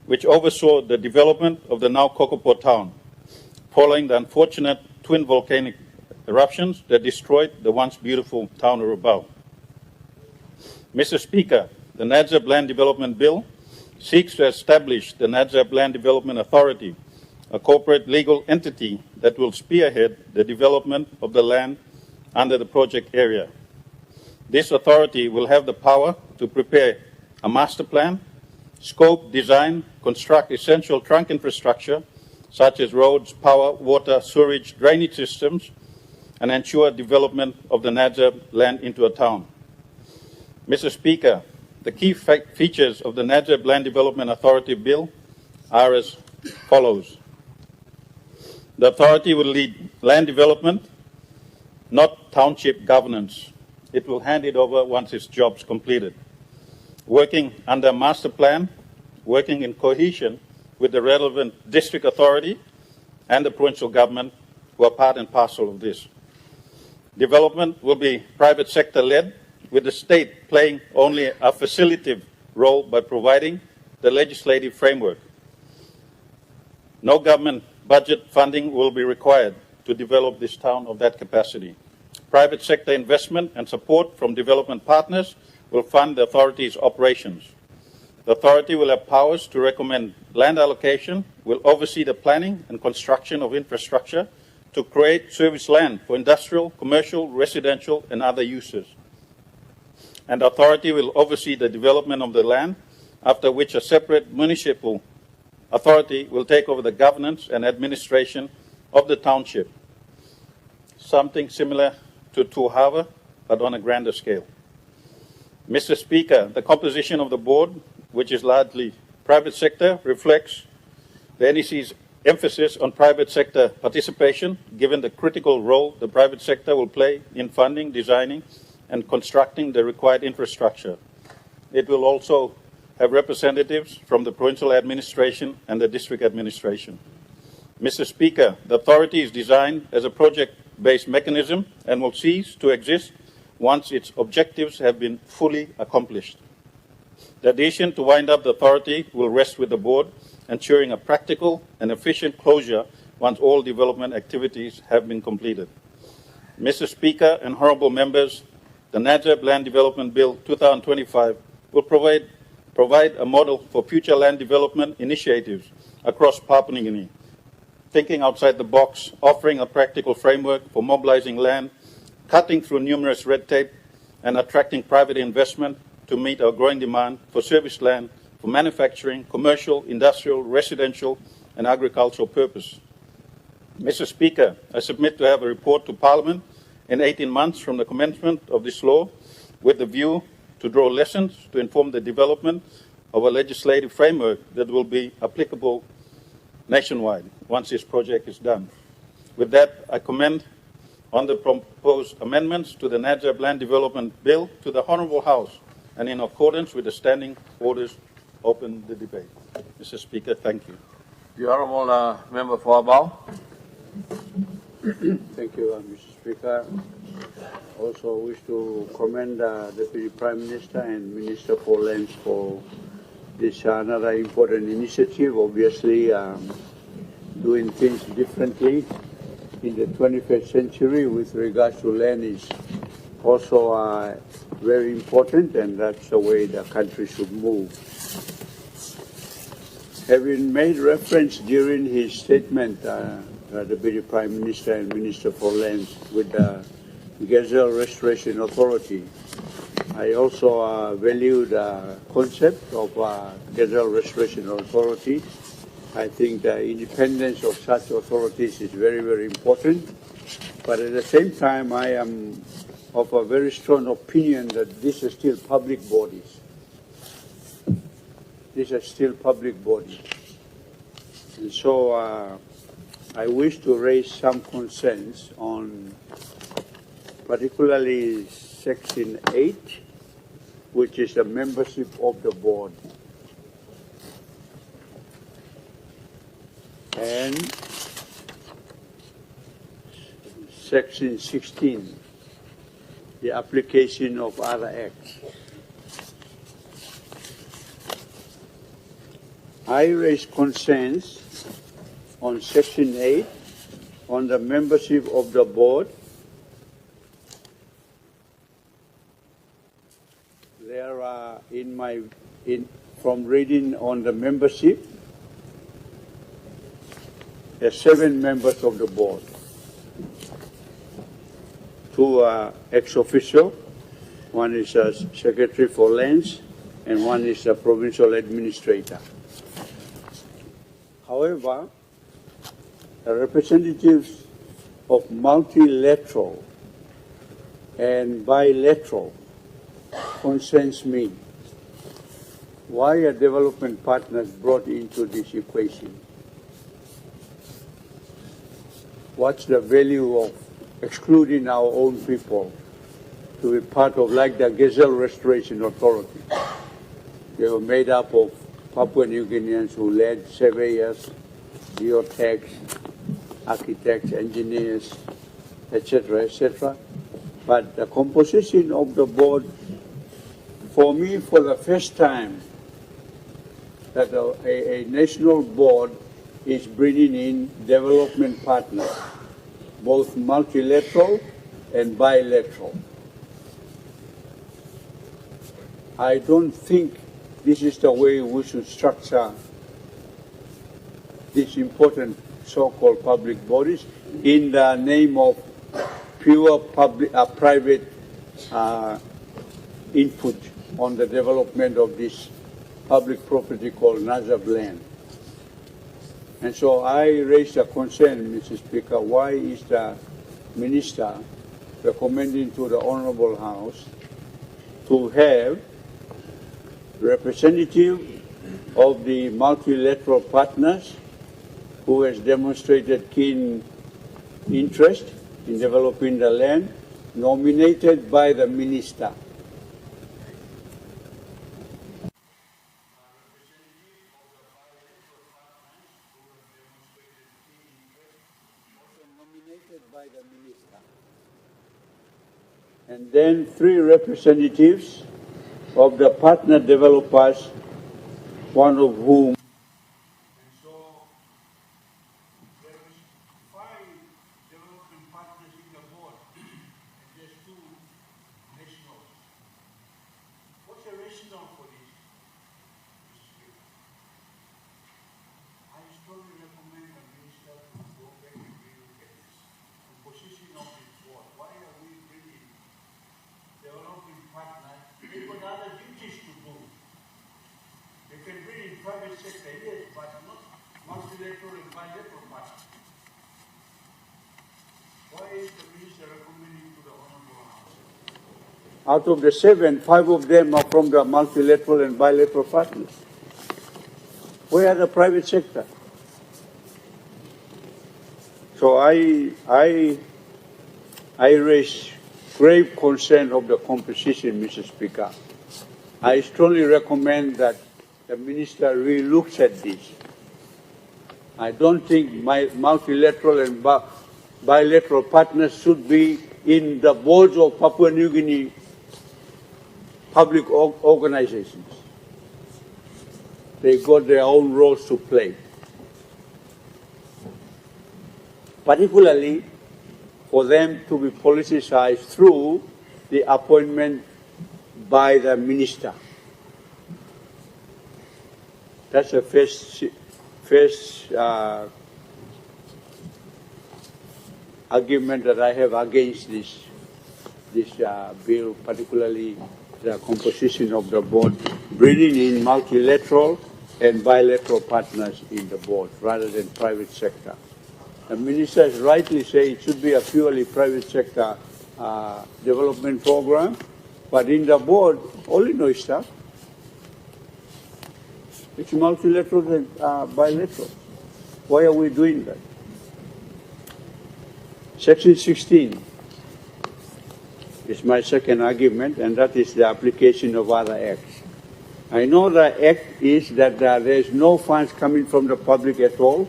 which oversaw the development of the now Kokopo town, following the unfortunate twin volcanic eruptions that destroyed the once beautiful town of Rabaul. Mr. Speaker, the NADZEB Land Development Bill seeks to establish the NADZEB Land Development Authority, a corporate legal entity that will spearhead the development of the land under the project area. This authority will have the power to prepare a master plan, scope, design, construct essential trunk infrastructure such as roads, power, water, sewerage, drainage systems, and ensure development of the NADZEB land into a town. Mr. Speaker, the key features of the NADZEB Land Development Authority Bill are as follows. The authority will lead land development, not township governance. It will hand it over once its job's completed. Working under a master plan, working in cohesion with the relevant district authority and the provincial government who are part and parcel of this. Development will be private sector led, with the state playing only a facilitative role by providing the legislative framework. No government budget funding will be required to develop this town of that capacity. Private sector investment and support from development partners will fund the authority's operations. The authority will have powers to recommend land allocation, will oversee the planning and construction of infrastructure to create service land for industrial, commercial, residential, and other uses. And the authority will oversee the development of the land, after which a separate municipal authority will take over the governance and administration of the township. Something similar to Tuhava, but on a grander scale. Mr. Speaker, the composition of the board, which is largely private sector, reflects the NEC's emphasis on private sector participation, given the critical role the private sector will play in funding, designing, and constructing the required infrastructure. It will also have representatives from the provincial administration and the district administration. Mr. Speaker, the authority is designed as a project-based mechanism and will cease to exist once its objectives have been fully accomplished. The decision to wind up the authority will rest with the board, ensuring a practical and efficient closure once all development activities have been completed. Mr. Speaker and honourable members, the NADZEB Land Development Bill 2025 will provide a model for future land development initiatives across Papua New Guinea, thinking outside the box, offering a practical framework for mobilizing land, cutting through numerous red tape, and attracting private investment to meet our growing demand for service land for manufacturing, commercial, industrial, residential, and agricultural purpose. Mr. Speaker, I submit to have a report to Parliament in 18 months from the commencement of this law with the view to draw lessons to inform the development of a legislative framework that will be applicable nationwide once this project is done. With that, I commend on the proposed amendments to the NADZEB Land Development Bill to the Honourable House, and in accordance with the standing orders, open the debate. Mr. Speaker, thank you. The Honourable Member for Rabaul. Thank you, Mr. Speaker. Also wish to commend the Deputy Prime Minister and Minister for Lands for this another important initiative. Obviously, doing things differently in the 21st century with regards to land is also very important, and that's the way the country should move. Having made reference during his statement, the Deputy Prime Minister and Minister for Lands with the Gazelle Restoration Authority. I also value the concept of Gazelle Restoration Authority. I think the independence of such authorities is very, very important. But at the same time, I am of a very strong opinion that these are still public bodies. These are still public bodies. And so I wish to raise some concerns on particularly Section 8, which is the membership of the board. And Section 16, the application of other acts. I raise concerns on Section 8 on the membership of the board. There are from reading on the membership, there are 7 members of the board. 2 are ex-officio, one is a secretary for lands, and one is a provincial administrator. However, the representatives of multilateral and bilateral concerns me. Why are development partners brought into this equation? What's the value of excluding our own people to be part of, like the Gazelle Restoration Authority? They were made up of Papua New Guineans who led surveyors, geotechs, architects, engineers, etc., etc. But the composition of the board, for me, for the first time, that a national board is bringing in development partners, both multilateral and bilateral. I don't think this is the way we should structure these important so-called public bodies in the name of pure private input on the development of this public property called Nazab land. And so I raised a concern, Mr. Speaker, why is the Minister recommending to the Honorable House to have representative of the multilateral partners who has demonstrated keen interest in developing the land, nominated by the Minister. And then 3 representatives of the partner developers, one of whom. And so there is 5 development partners in the board, and there's 2 nationals. What's the rationale for this, Mr. Speaker? I strongly recommend the Minister to go back and relook at this composition of this board. Why are we bringing developing partners? They've got other duties to do. They can bring in private sector, yes, but not multilateral and bilateral partners. Why is the Minister recommending to the Honorable House? Out of the 7, 5 of them are from the multilateral and bilateral partners. Where are the private sector? So I raise grave concern of the composition, Mr. Speaker. I strongly recommend that the Minister re-looks at this. I don't think my multilateral and bilateral partners should be in the boards of Papua New Guinea public organizations. They got their own roles to play. Particularly for them to be politicized through the appointment by the Minister. That's the first argument that I have against this this bill, particularly the composition of the board, bringing in multilateral and bilateral partners in the board rather than private sector. The minister has rightly said it should be a purely private sector development program, but in the board, only no staff. It's multilateral and bilateral. Why are we doing that? Section 16 is my second argument, and that is the application of other acts. I know the act is that there is no funds coming from the public at all,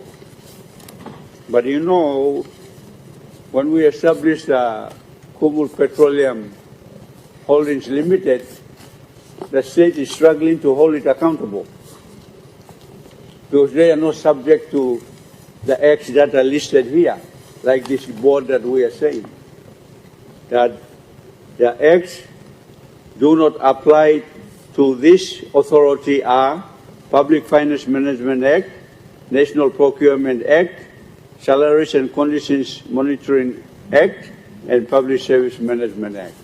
but you know, when we established Kumul Petroleum Holdings Limited, the state is struggling to hold it accountable because they are not subject to the acts that are listed here, like this board that we are saying. That the acts do not apply to this authority are Public Finance Management Act, National Procurement Act, Salaries and Conditions Monitoring Act, and Public Service Management Act.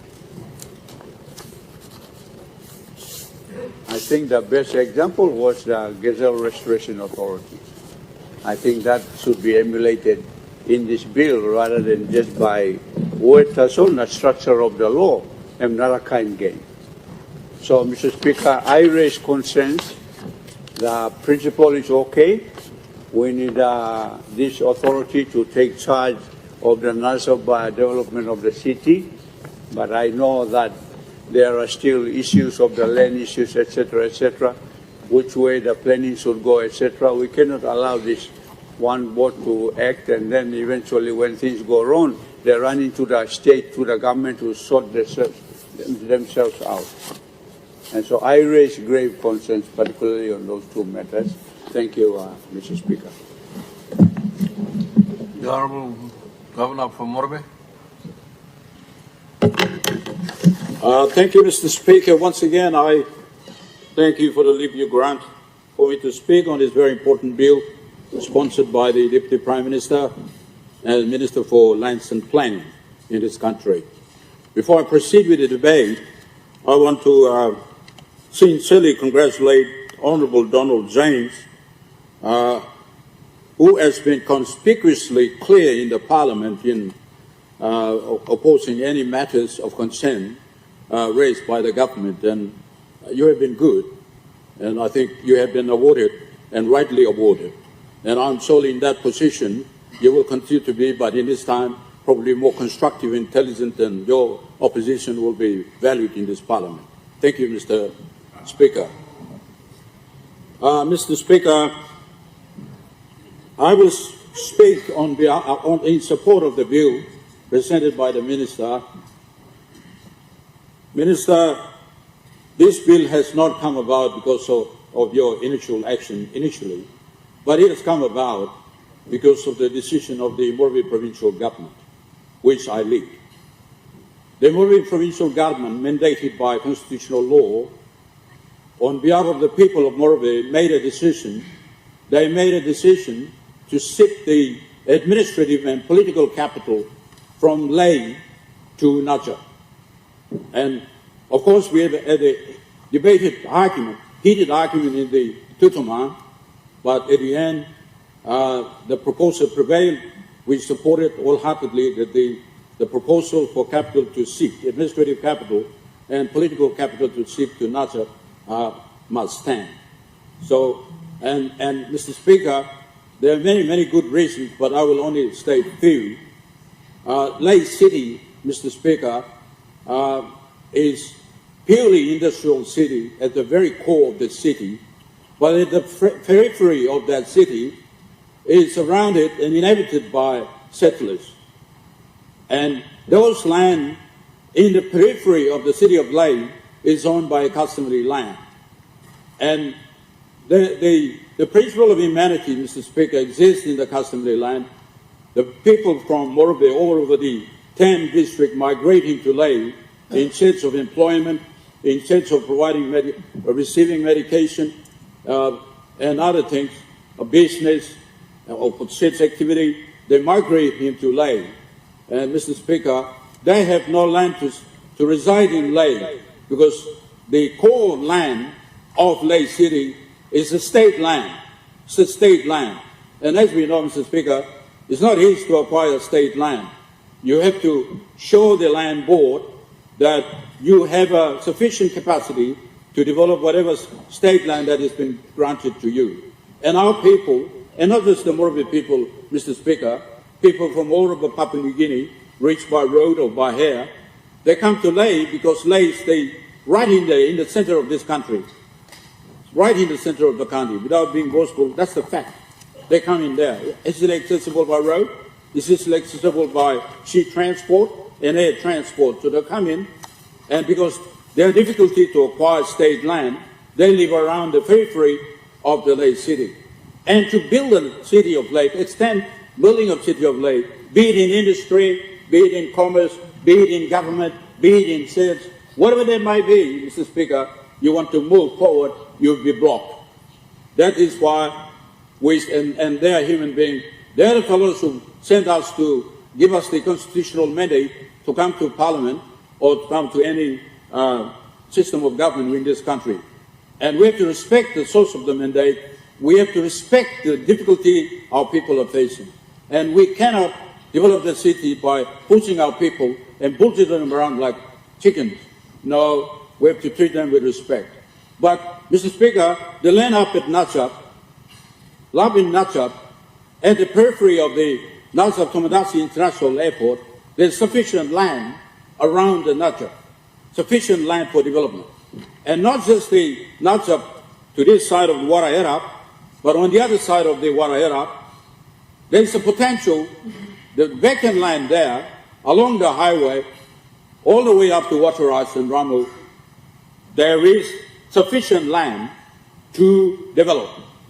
I think the best example was the Gazelle Restoration Authority. I think that should be emulated in this bill rather than just by words on the structure of the law and not a kind game. So, Mr. Speaker, I raise concerns. The principle is okay. We need this authority to take charge of the NASOB development of the city, but I know that there are still issues of the land issues, etc., which way the planning should go, etc. We cannot allow this one board to act, and then eventually when things go wrong, they run into the state, to the government to sort themselves out. And so I raise grave concerns, particularly on those two matters. Thank you, Mr. Speaker. The Honorable Governor from Morbe. Thank you, Mr. Speaker. Once again, I thank you for the leave you grant for me to speak on this very important bill sponsored by the Deputy Prime Minister and Minister for Lands and Planning in this country. Before I proceed with the debate, I want to sincerely congratulate Honourable Donald James, who has been conspicuously clear in the Parliament in opposing any matters of concern raised by the government. And you have been good, and I think you have been awarded, and rightly awarded. And I'm solely in that position. You will continue to be, but in this time, probably more constructive, intelligent, and your opposition will be valued in this Parliament. Thank you, Mr. Speaker. Mr. Speaker, I will speak in support of the bill presented by the Minister. Minister, this bill has not come about because of your initial action initially, but it has come about because of the decision of the Morbe Provincial Government, which I lead. The Morbe Provincial Government, mandated by constitutional law, on behalf of the people of Morbe, made a decision. They made a decision to shift the administrative and political capital from Lae to Naja. And of course, we had a debated argument, heated argument in the Tutuma, but at the end, the proposal prevailed. We supported wholeheartedly that the proposal for capital to shift, administrative capital and political capital to shift to Naja must stand. So, and Mr. Speaker, there are many, many good reasons, but I will only state a few. Lae City, Mr. Speaker, is purely industrial city at the very core of the city, but at the periphery of that city is surrounded and inhabited by settlers. And those land in the periphery of the city of Lae is owned by customary land. And the principle of humanity, Mr. Speaker, exists in the customary land. The people from Morbe all over the 10 district migrating to Lae in search of employment, in search of providing receiving medication and other things, a business or search activity, they migrate into Lae. And Mr. Speaker, they have no land to reside in Lae, because the core land of Lae City is a state land. It's a state land. And as we know, Mr. Speaker, it's not easy to acquire state land. You have to show the land board that you have a sufficient capacity to develop whatever state land that has been granted to you. And our people, and not just the Morobe people, Mr. Speaker, people from all over Papua New Guinea, reach by road or by air, they come to Lae because Lae is right in the center of this country. Right in the center of the country, without being boastful, that's the fact. They come in there. Is it accessible by road? Is it accessible by sea transport and air transport? So they come in, and because they have difficulty to acquire state land, they live around the periphery of the Lae City. And to build a city of Lae, extend building of city of Lae, be it in industry, be it in commerce, be it in government, be it in sales, whatever there might be, Mr. Speaker, you want to move forward, you'll be blocked. That is why and they are human beings, they are the fellows who sent us to give us the constitutional mandate to come to Parliament or to come to any system of government in this country. And we have to respect the source of the mandate. We have to respect the difficulty our people are facing. And we cannot develop the city by pushing our people and bullshitting them around like chickens. No, we have to treat them with respect. But, Mr. Speaker, the land up at Nachap, at the periphery of the Nachap Tomadasi International Airport, there's sufficient land around the Nachap, sufficient land for development. And not just the Nachap to this side of the Wara but on the other side of the Wara there's a potential, the vacant land there, along the highway, all the way up to Wataras and Ramu, there is sufficient land to develop,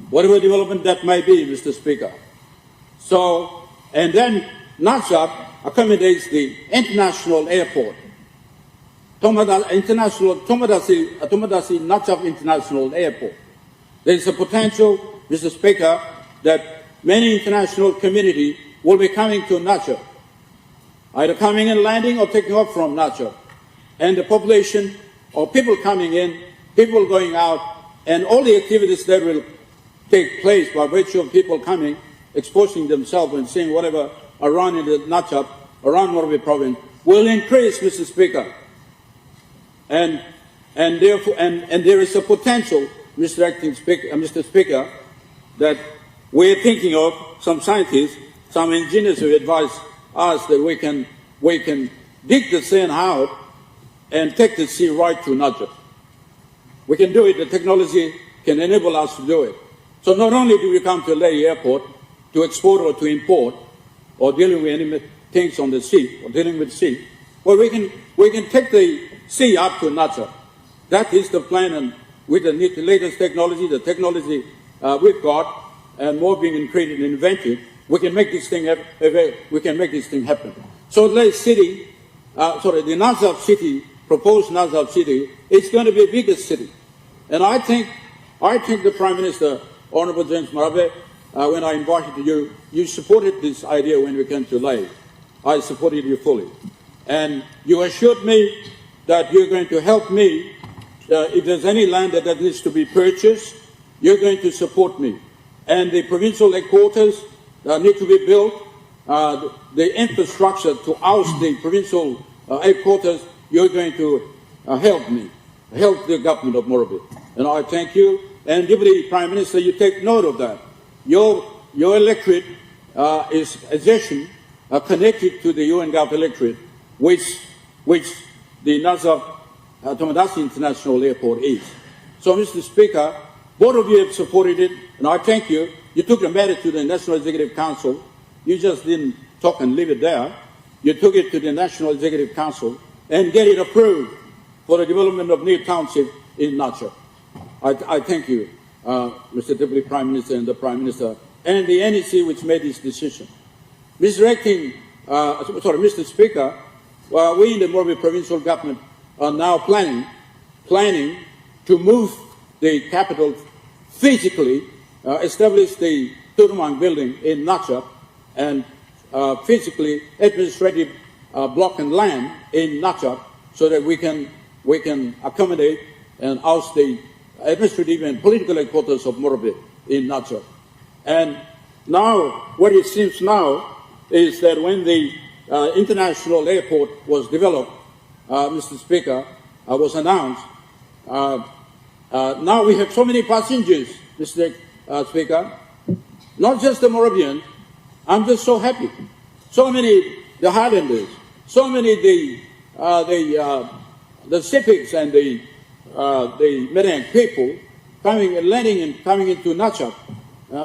whatever development that may be, Mr. Speaker. So, and then Nachap accommodates the international airport, Tomadasi Nachap International Airport. There is a potential, Mr. Speaker, that many international community will be coming to Nachap, either coming and landing or taking off from Nachap. And the population or people coming in, people going out, and all the activities that will take place by virtue of people coming, exposing themselves and seeing whatever around in the Nachap, around Morobe province, will increase, Mr. Speaker. And therefore, and there is a potential, Mr. Speaker, that we're thinking of, some scientists, some engineers who advise us that we can dig the sand out and take the sea right to Nachap. We can do it. The technology can enable us to do it. So not only do we come to Lae Airport to export or to import or dealing with any things on the sea or dealing with sea, but we can take the sea up to Nachap. That is the plan, and with the latest technology, the technology we've got, and more being created and invented, we can make this thing happen. So Lae City, the Nachap City, proposed Nachap City, it's going to be the biggest city. And I think the Prime Minister, Honourable James Marape, when I invited you, you supported this idea when we came to Lae. I supported you fully. And you assured me that you're going to help me. If there's any land that needs to be purchased, you're going to support me. And the provincial headquarters need to be built. The infrastructure to house the provincial headquarters, you're going to help me, help the government of Morobe. And I thank you. And Deputy Prime Minister, you take note of that. Your electorate is a session connected to the UN Gulf electorate, which the Nachap Tomadasi International Airport is. So, Mr. Speaker, both of you have supported it, and I thank you. You took the matter to the National Executive Council. You just didn't talk and leave it there. You took it to the National Executive Council and get it approved for the development of new township in Nachap. I thank you, Mr. Deputy Prime Minister and the Prime Minister, and the NEC which made this decision. Mr. Speaker, we in the Morobe Provincial Government are now planning to move the capital physically, establish the Turumang building in Nachap, and physically administrative block and land in Nachap, so that we can accommodate and oust the administrative and political headquarters of Morobe in Nachar. And now, what it seems now is that when the international airport was developed, Mr. Speaker, was announced, now we have so many passengers, Mr. Speaker, not just the Moravians. I'm just so happy. So many the Highlanders, so many the Sipiks and the Medang people coming and landing and coming into Nachar.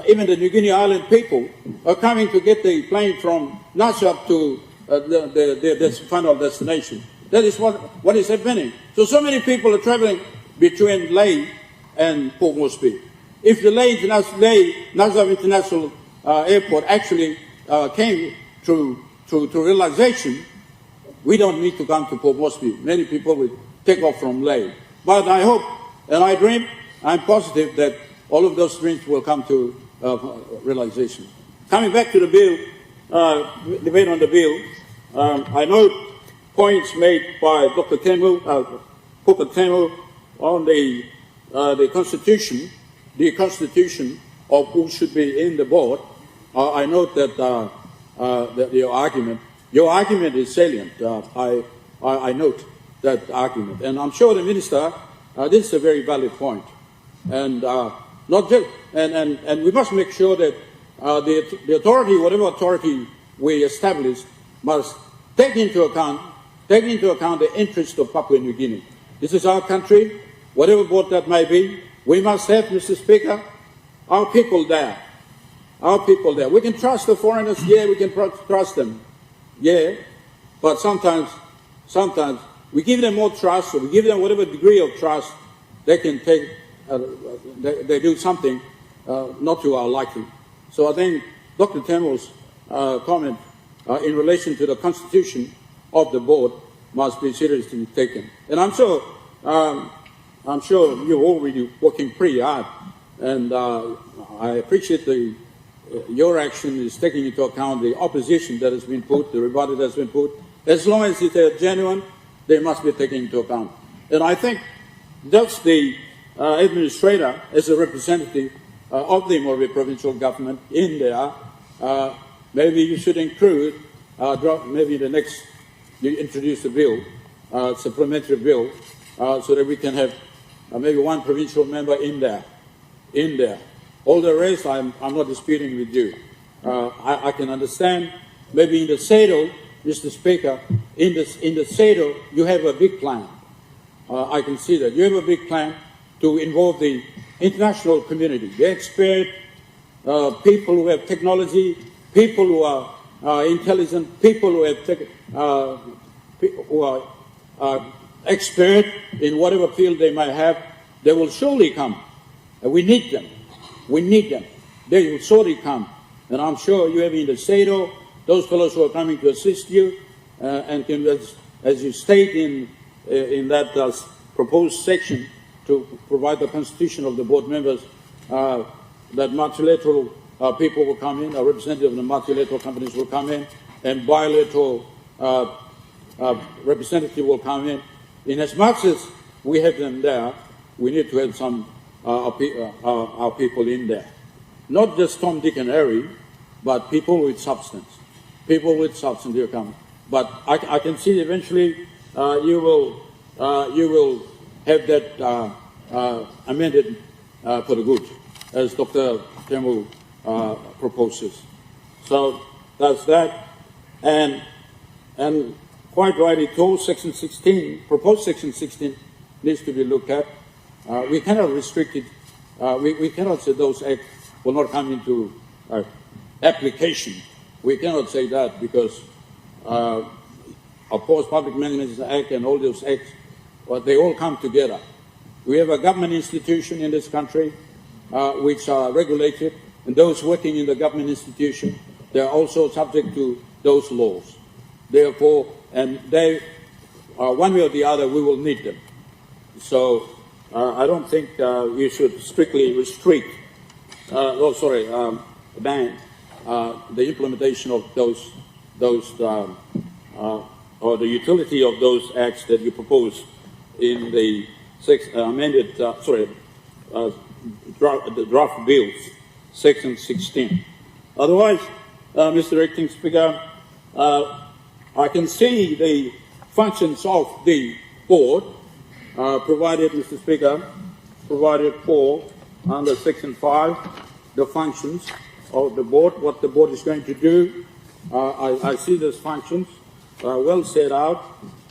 Even the New Guinea Island people are coming to get the plane from Nachar to their final destination. That is what is happening. So many people are traveling between Lae and Port Moresby. If the Lae Nazar International Airport actually came to realization, we don't need to come to Port Moresby. Many people will take off from Lae. But I hope and I dream, I'm positive that all of those dreams will come to realization. Coming back to the bill, debate on the bill, I note points made by Dr. Puka Temu on the constitution of who should be in the board. I note that your argument is salient. I note that argument, and I'm sure the minister. This is a very valid point, and not just and we must make sure that the authority, whatever authority we establish, must take into account the interest of Papua New Guinea. This is our country, whatever board that may be. We must have, Mr. Speaker, our people there. Our people there. We can trust the foreigners, yeah, we can trust them, yeah, but sometimes we give them more trust, or we give them whatever degree of trust, they can take, they do something not to our liking. So I think Dr. Temu's comment in relation to the constitution of the board must be seriously taken. And I'm sure you're already working pretty hard, and I appreciate your action is taking into account the opposition that has been put, the rebuttal that has been put. As long as it's genuine, they must be taken into account. And I think that's the administrator, as a representative of the Morobe provincial government in there, maybe you should include, maybe the next, you introduce a bill, supplementary bill, so that we can have maybe one provincial member in there. All the rest, I'm not disputing with you. I can understand, maybe in the SADO, Mr. Speaker, in the SADO, you have a big plan. I can see that. You have a big plan to involve the international community, the expert, people who have technology, people who are intelligent, people who have who are expert in whatever field they might have. They will surely come. We need them. We need them. They will surely come. And I'm sure you have in the SADO those fellows who are coming to assist you, and can, as you state in that proposed section, to provide the constitution of the board members, that multilateral people will come in, a representative of the multilateral companies will come in, and bilateral representative will come in. In as much as we have them there, we need to have some our people in there. Not just Tom, Dick, and Harry, but people with substance. People with substance will come. But I can see eventually you will have that amended for the good, as Dr. Temu proposes. So that's that. And quite rightly told, Section 16, proposed Section 16 needs to be looked at. We cannot restrict it. We cannot say those acts will not come into application. We cannot say that because, of course, Public Management Act and all those acts, they all come together. We have a government institution in this country which are regulated, and those working in the government institution, they are also subject to those laws. Therefore, and they, one way or the other, we will need them. So I don't think you should strictly restrict, ban the implementation of those or the utility of those acts that you propose in the the draft bills, section 16. Otherwise, Mr. Acting Speaker, I can see the functions of the board provided, Mr. Speaker, provided for under section 5, the functions of the board, what the board is going to do. I see those functions well set out,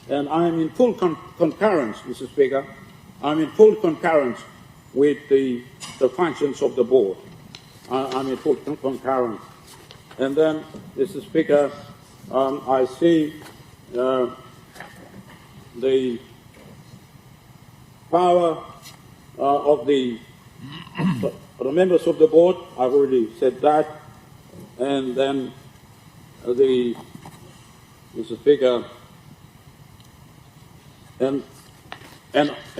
and I am in full concurrence, Mr. Speaker. I'm in full concurrence with the functions of the board. I'm in full concurrence. And then, Mr. Speaker, I see the power of the members of the board. I've already said that. And then Mr. Speaker, and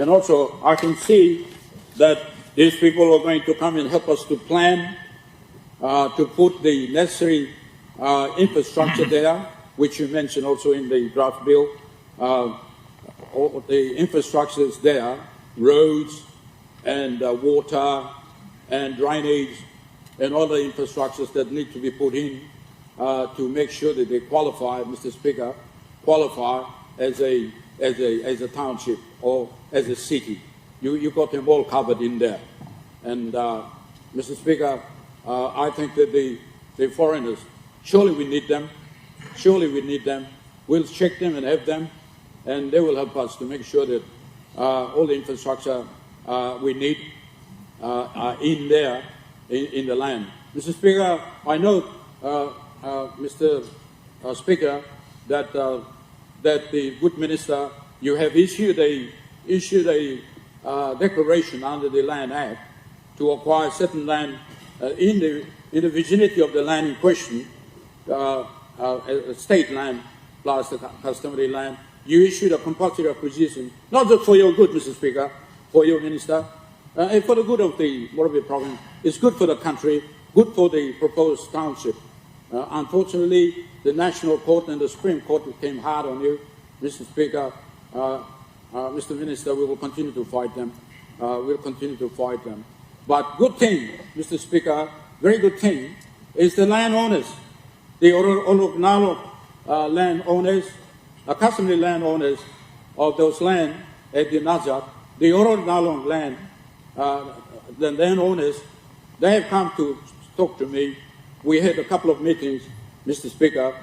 also I can see that these people are going to come and help us to plan, to put the necessary infrastructure there, which you mentioned also in the draft bill. All the infrastructure is there, roads and water and drainage and all the infrastructures that need to be put in to make sure that they qualify, Mr. Speaker, qualify as a township or as a city. You got them all covered in there. And Mr. Speaker, I think that the foreigners, surely we need them. Surely we need them. We'll check them and have them, and they will help us to make sure that all the infrastructure we need are in there, in the land. Mr. Speaker, I know, Mr. Speaker, that the good minister, you have issued a declaration under the Land Act to acquire certain land in the vicinity of the land in question, state land plus the customary land. You issued a compulsory acquisition, not just for your good, Mr. Speaker, for your minister, and for the good of the Morobe province. It's good for the country, good for the proposed township. Unfortunately, the National Court and the Supreme Court came hard on you, Mr. Speaker. Mr. Minister, we will continue to fight them. We'll continue to fight them. But good thing, Mr. Speaker, very good thing, is the landowners, the Olognalo landowners, customary landowners of those land at the Najat, the Olognalo land, the landowners, they have come to talk to me. We had a couple of meetings, Mr. Speaker,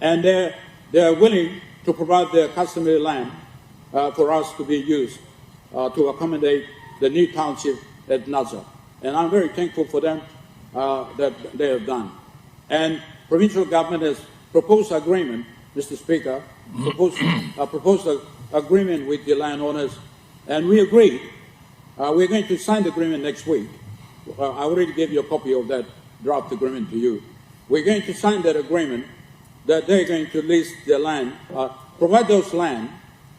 and they are willing to provide their customary land for us to be used to accommodate the new township at Nazar. And I'm very thankful for them that they have done. And provincial government has proposed agreement, Mr. Speaker, proposed agreement with the landowners, and we agreed. We're going to sign the agreement next week. I already gave you a copy of that draft agreement to you. We're going to sign that agreement that they're going to lease their land, provide those land,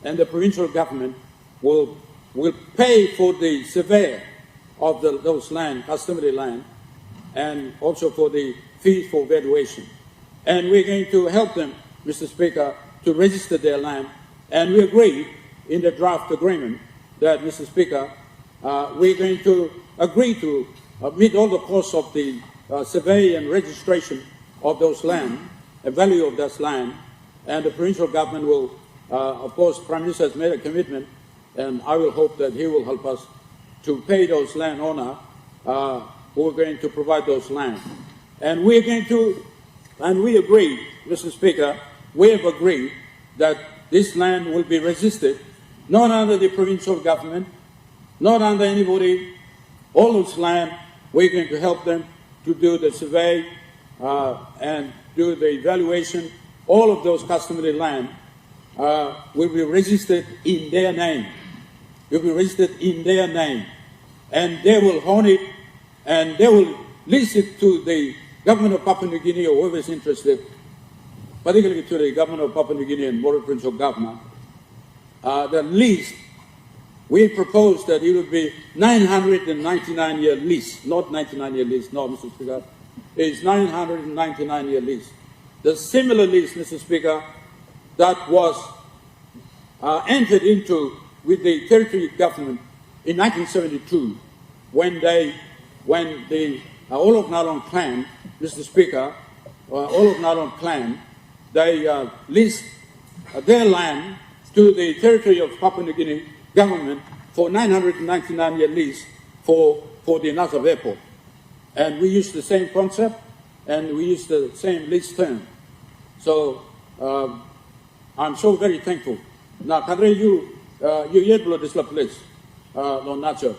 and the provincial government will pay for the survey of those land, customary land, and also for the fees for valuation. And we're going to help them, Mr. Speaker, to register their land. And we agreed in the draft agreement that, Mr. Speaker, we're going to agree to meet all the costs of the survey and registration of those land, the value of that land, and the provincial government will, of course, Prime Minister has made a commitment, and I will hope that he will help us to pay those landowners who are going to provide those land. And we're going to, and we agree, Mr. Speaker, we have agreed that this land will be registered, not under the provincial government, not under anybody. All those land, we're going to help them to do the survey and do the evaluation. All of those customary land will be registered in their name. Will be registered in their name. And they will own it, and they will lease it to the government of Papua New Guinea or whoever is interested, particularly to the government of Papua New Guinea and Morobe provincial government. The lease, we propose that it would be 999-year lease, not 99-year lease, no, Mr. Speaker. It's 999-year lease. The similar lease, Mr. Speaker, that was entered into with the territory government in 1972 when the Olok Naron clan, Mr. Speaker, Olok Naron clan, they leased their land to the territory of Papua New Guinea government for 999-year lease for the Nazareth Airport. And we used the same concept, and we used the same lease term. So I'm so very thankful. Now, Kadre, you yet blow this place, no nature,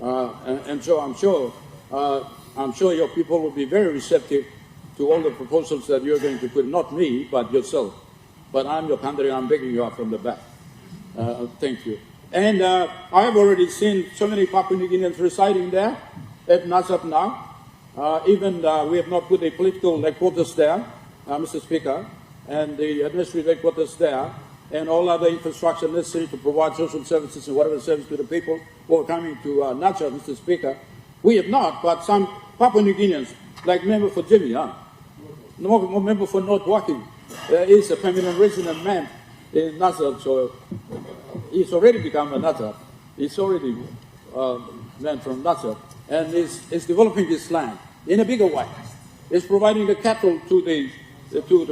and so I'm sure your people will be very receptive to all the proposals that you're going to put. Not me, but yourself. But I'm your country. I'm begging you up from the back. Thank you. And I've already seen so many Papua New Guineans residing there at Nazap now. Even we have not put a political headquarters there, Mr. Speaker, and the administrative headquarters there, and all other infrastructure necessary to provide social services and whatever service to the people who are coming to Nazap, Mr. Speaker. We have not, but some Papua New Guineans, like member for Jimmy, no member for North Walking, is a permanent resident man in Nazap, so he's already become a Nazap. He's already man from Nazap, and is developing this land in a bigger way. It's providing the capital to the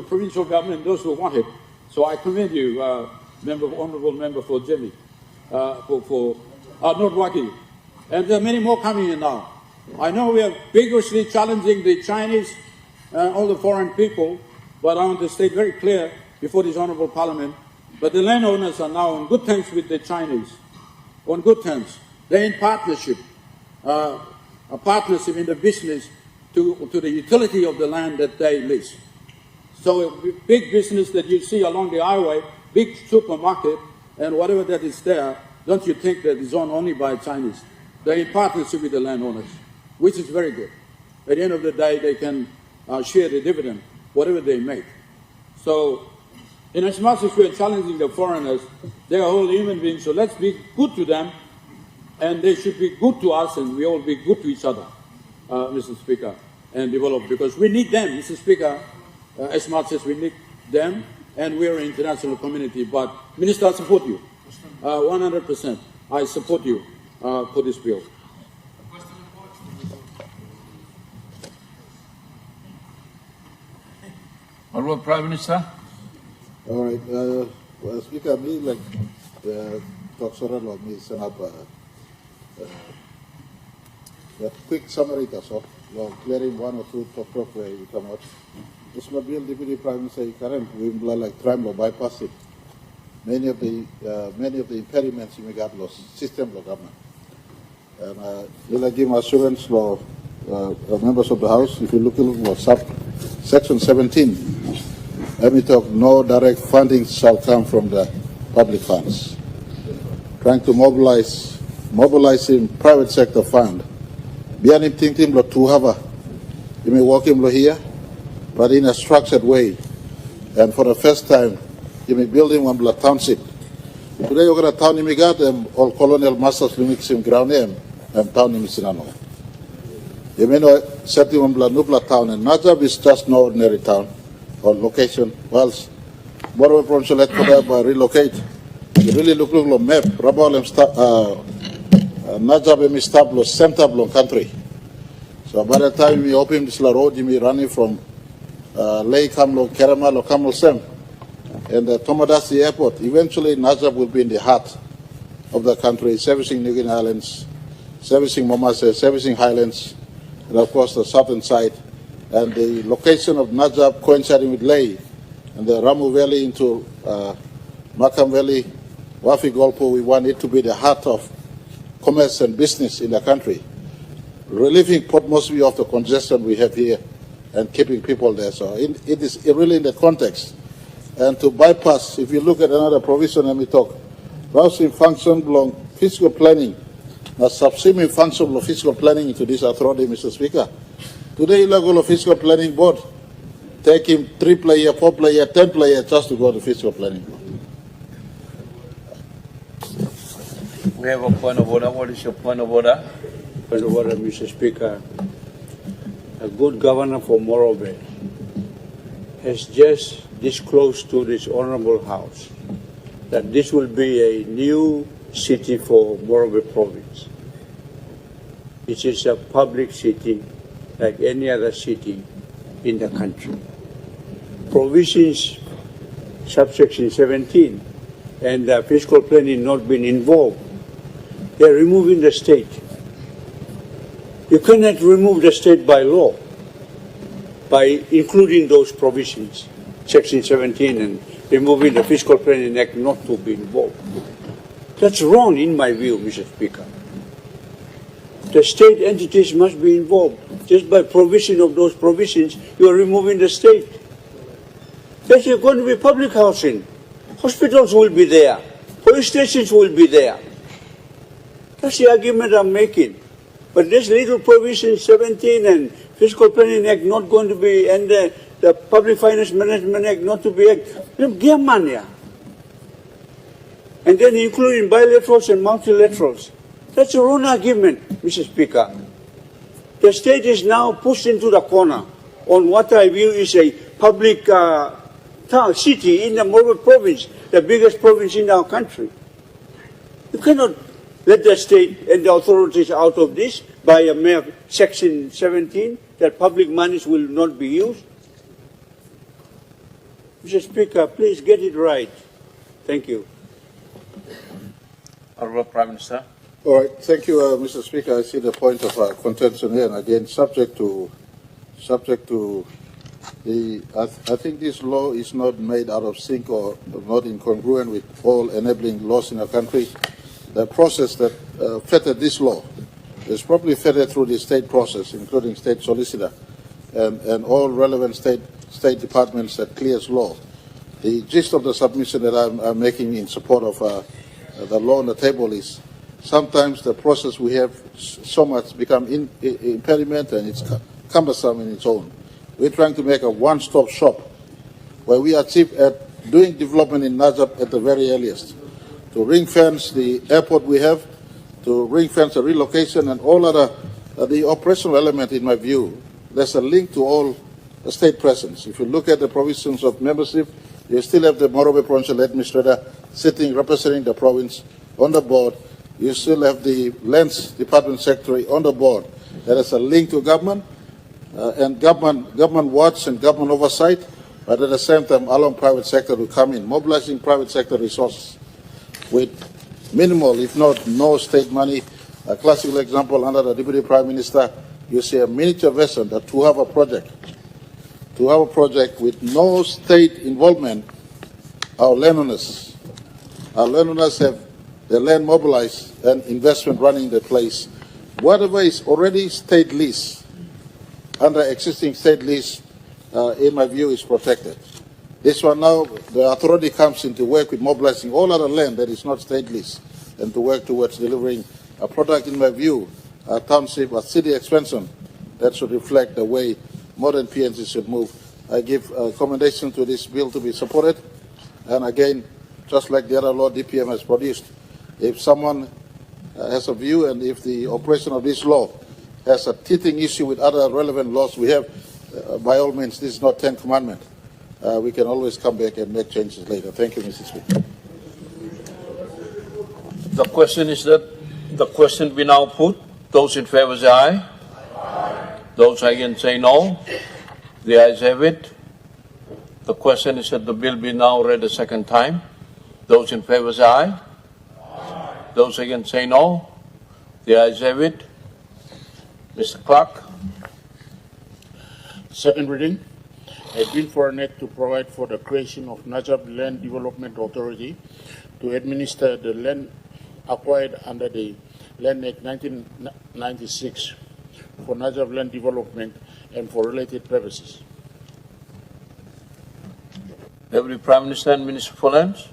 provincial government, those who want it. So I commend you, honourable member for Jimmy, for North Waki. And there are many more coming in now. I know we are vigorously challenging the Chinese and all the foreign people, but I want to state very clear before this honourable parliament, but the landowners are now on good terms with the Chinese, on good terms. They're in partnership, a partnership in the business to the utility of the land that they lease. So a big business that you see along the highway, big supermarket, and whatever that is there, don't you think that is owned only by Chinese? They're in partnership with the landowners, which is very good. At the end of the day, they can share the dividend, whatever they make. So, in as much as we're challenging the foreigners, they are all human beings, so let's be good to them, and they should be good to us, and we all be good to each other, Mr. Speaker, and develop, because we need them, Mr. Speaker, as much as we need them, and we're an international community. But, Minister, I support you, 100%. I support you for this bill. Honourable Prime Minister. All right. Well, Speaker, me like talk sort of me send up a quick summary that's all. Clearing one or two talk where you come out. This bill, Deputy Prime Minister, current we like tram or bypass it. Many of the impediments in regard to system of government. And we'll give assurance law members of the House. If you look at Section 17, let me talk. No direct funding shall come from the public funds. Trying to mobilizing private sector fund. Biar thinking lo tuhava, you may walk him here, but in a structured way. And for the first time, you may build him one blood township. Today you're going to town him again, all colonial masters limits him ground him, and town him sinano. You may know setting one blood nubla town, and Najab is just no ordinary town or location. Whilst Borough Provincial Headquarters relocate, you really look at map, Rabalem Najab and Mistablo, Centablo country. So by the time we open this road, you may running from Lake Kamlo, Keramal, or Kamlo Sem, and the Tomadasi Airport. Eventually, Najab will be in the heart of the country, servicing New Guinea Islands, servicing Momase, servicing Highlands, and of course the southern side. And the location of Najab coinciding with Leh, and the Ramu Valley into Makam Valley, Wafi Golpo, we want it to be the heart of commerce and business in the country, relieving Port Moresby of the congestion we have here and keeping people there. So it is really in the context. And to bypass, if you look at another provision, let me talk, housing function belong fiscal planning, a subsuming function of fiscal planning into this authority, Mr. Speaker. Today, legal fiscal planning board, taking 3-player, 4-player, 10-player just to go to fiscal planning board. We have a point of order. What is your point of order? Point of order, Mr. Speaker. A good governor for Morobe has just disclosed to this honorable House that this will be a new city for Morobe province. It is a public city like any other city in the country. Provisions, subsection 17, and fiscal planning not been involved. They are removing the state. You cannot remove the state by law by including those provisions, section 17, and removing the fiscal planning act not to be involved. That's wrong in my view, Mr. Speaker. The state entities must be involved. Just by provision of those provisions, you are removing the state. There's going to be public housing. Hospitals will be there. Police stations will be there. That's the argument I'm making. But this little provision 17 and fiscal planning act not going to be, and the public finance management act not to be, and then including bilaterals and multilaterals. That's a wrong argument, Mr. Speaker. The state is now pushed into the corner on what I view is a public town, city in the Morobe province, the biggest province in our country. You cannot let the state and the authorities out of this by a mere section 17 that public monies will not be used. Mr. Speaker, please get it right. Thank you. Honorable Prime Minister. All right, thank you, Mr. Speaker. I see the point of contention here, and again, subject to the. I think this law is not made out of sync or not incongruent with all enabling laws in our country. The process that fettered this law is probably fettered through the state process, including state solicitor and all relevant state departments that clears law. The gist of the submission that I'm making in support of the law on the table is sometimes the process we have so much become impediment and it's cumbersome in its own. We're trying to make a one-stop shop where we achieve at doing development in Najab at the very earliest, to ring-fence the airport we have, to ring-fence the relocation and all other, the operational element in my view. There's a link to all the state presence. If you look at the provisions of membership, you still have the Morobe Provincial Administrator sitting, representing the province on the board. You still have the Lands Department Secretary on the board. There is a link to government and government watch and government oversight, but at the same time allowing private sector to come in, mobilizing private sector resources with minimal, if not no state money. A classical example under the Deputy Prime Minister, you see a miniature vessel that to have a project with no state involvement. Our landowners have the land mobilized and investment running the place. Whatever is already state lease, under existing state lease, in my view, is protected. This one now, the authority comes into work with mobilizing all other land that is not state lease and to work towards delivering a product, in my view, a township, a city expansion that should reflect the way modern PNG should move. I give commendation to this bill to be supported. And again, just like the other law DPM has produced, if someone has a view and if the operation of this law has a teething issue with other relevant laws we have, by all means, this is not 10 Commandments. We can always come back and make changes later. Thank you, Mr. Speaker. The question is that the question be now put. Those in favor say aye. Aye. Those against say no. The ayes have it. The question is that the bill be now read a second time. Those in favor say aye. Aye. Those against say no. The ayes have it. Mr. Clerk. Second reading. A bill for an act to provide for the creation of Najab Land Development Authority to administer the land acquired under the Land Act 1996 for Najab land development and for related purposes. Deputy Prime Minister and Minister for Lands.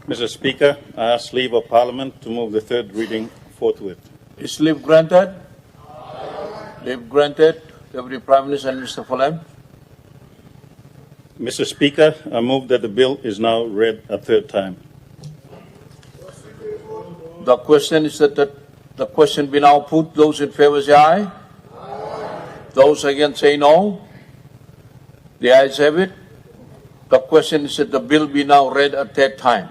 Mr. Speaker, I ask leave of Parliament to move the third reading forthwith. Is leave granted? Leave granted. Deputy Prime Minister and Minister for Lands. Mr. Speaker, I move that the bill is now read a third time. The question is that the question be now put. Those in favor say aye. Aye. Those against say no. The ayes have it. The question is that the bill be now read at that time.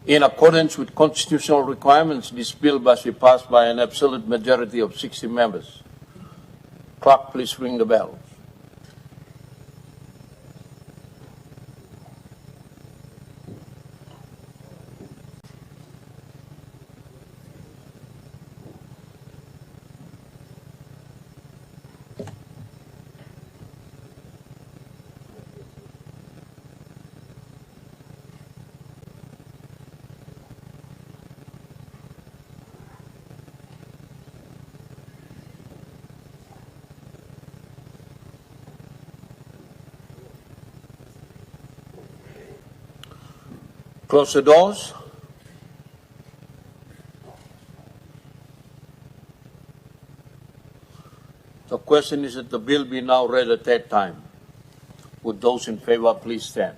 In accordance with constitutional requirements, this bill must be passed by an absolute majority of 60 members. Clerk, please ring the bell. Close the doors. The question is that the bill be now read at that time. Would those in favor please stand?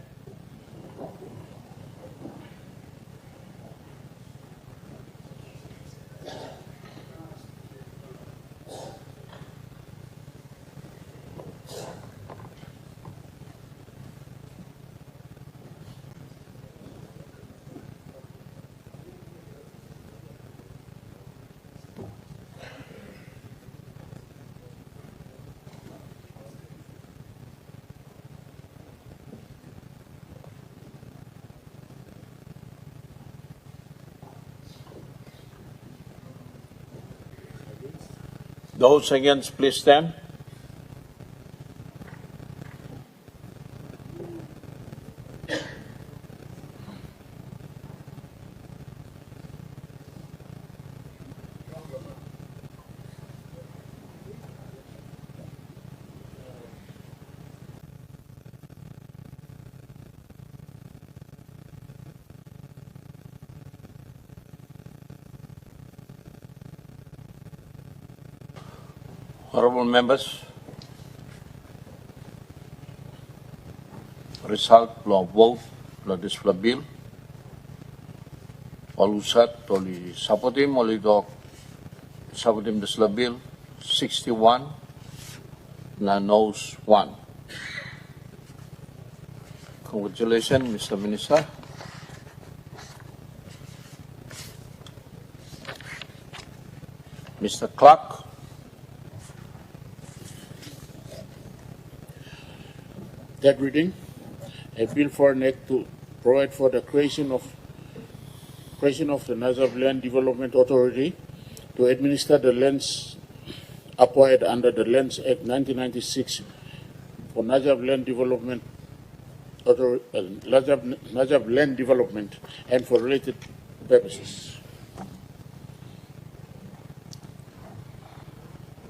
Those against, please stand. Honorable members, result of vote la display bill palusat oli sapotim oli dok sapotim display bill 61 na noes 1. Congratulations, Mr. Minister. Mr. Clark. Third reading, a bill for NEC to provide for the creation of the Nazareth Land Development Authority to administer the lands acquired under the Lands Act 1996 for Nazareth Land Development Nazareth Land Development and for related purposes.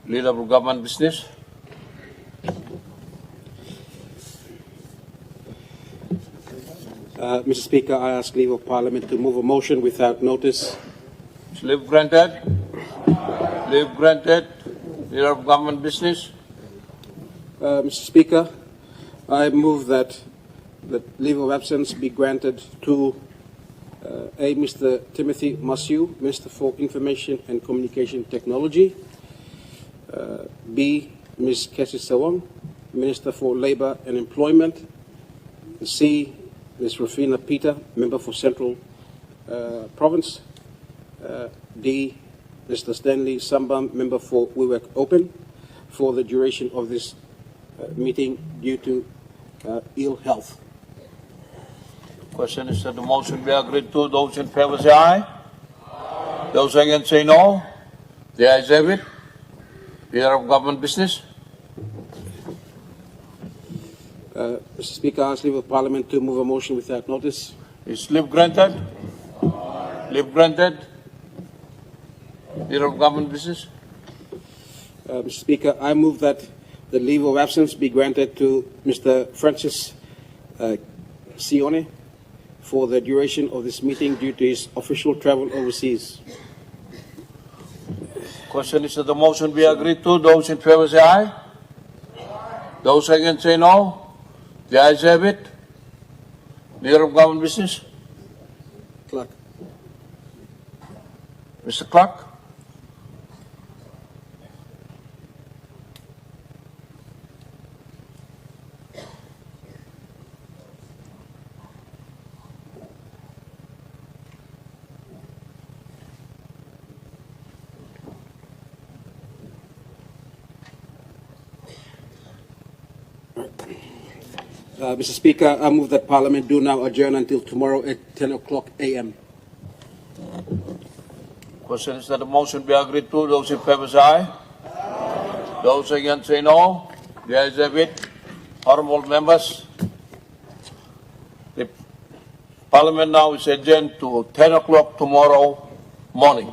Leader of Government Business. Mr. Speaker, I ask leave of Parliament to move a motion without notice. Leave granted. Leave granted. Leader of Government Business. Mr. Speaker, I move that leave of absence be granted to A. Mr. Timothy Massieu, Minister for Information and Communication Technology, B. Ms. Cassie Sawang, Minister for Labour and Employment, C. Ms. Rafina Peter, Member for Central Province, D. Mr. Stanley Sambam, Member for Wewak Open, for the duration of this meeting due to ill health. Question is that the motion be agreed to. Those in favor say aye. Aye. Those against say no. The ayes have it. Leader of Government Business. Mr. Speaker, I ask leave of Parliament to move a motion without notice. Is leave granted? Leave granted. Leader of Government Business. Mr. Speaker, I move that the leave of absence be granted to Mr. Francis Sione for the duration of this meeting due to his official travel overseas. Question is that the motion be agreed to. Those in favor say aye. Those against say no. The ayes have it. Leader of Government Business. Clerk. Mr. Clark. Mr. Speaker, I move that Parliament do now adjourn until tomorrow at 10 o'clock a.m. Question is that the motion be agreed to. Those in favor say aye. Those against say no. The ayes have it. Honorable members, the Parliament now is adjourned to 10 o'clock tomorrow morning.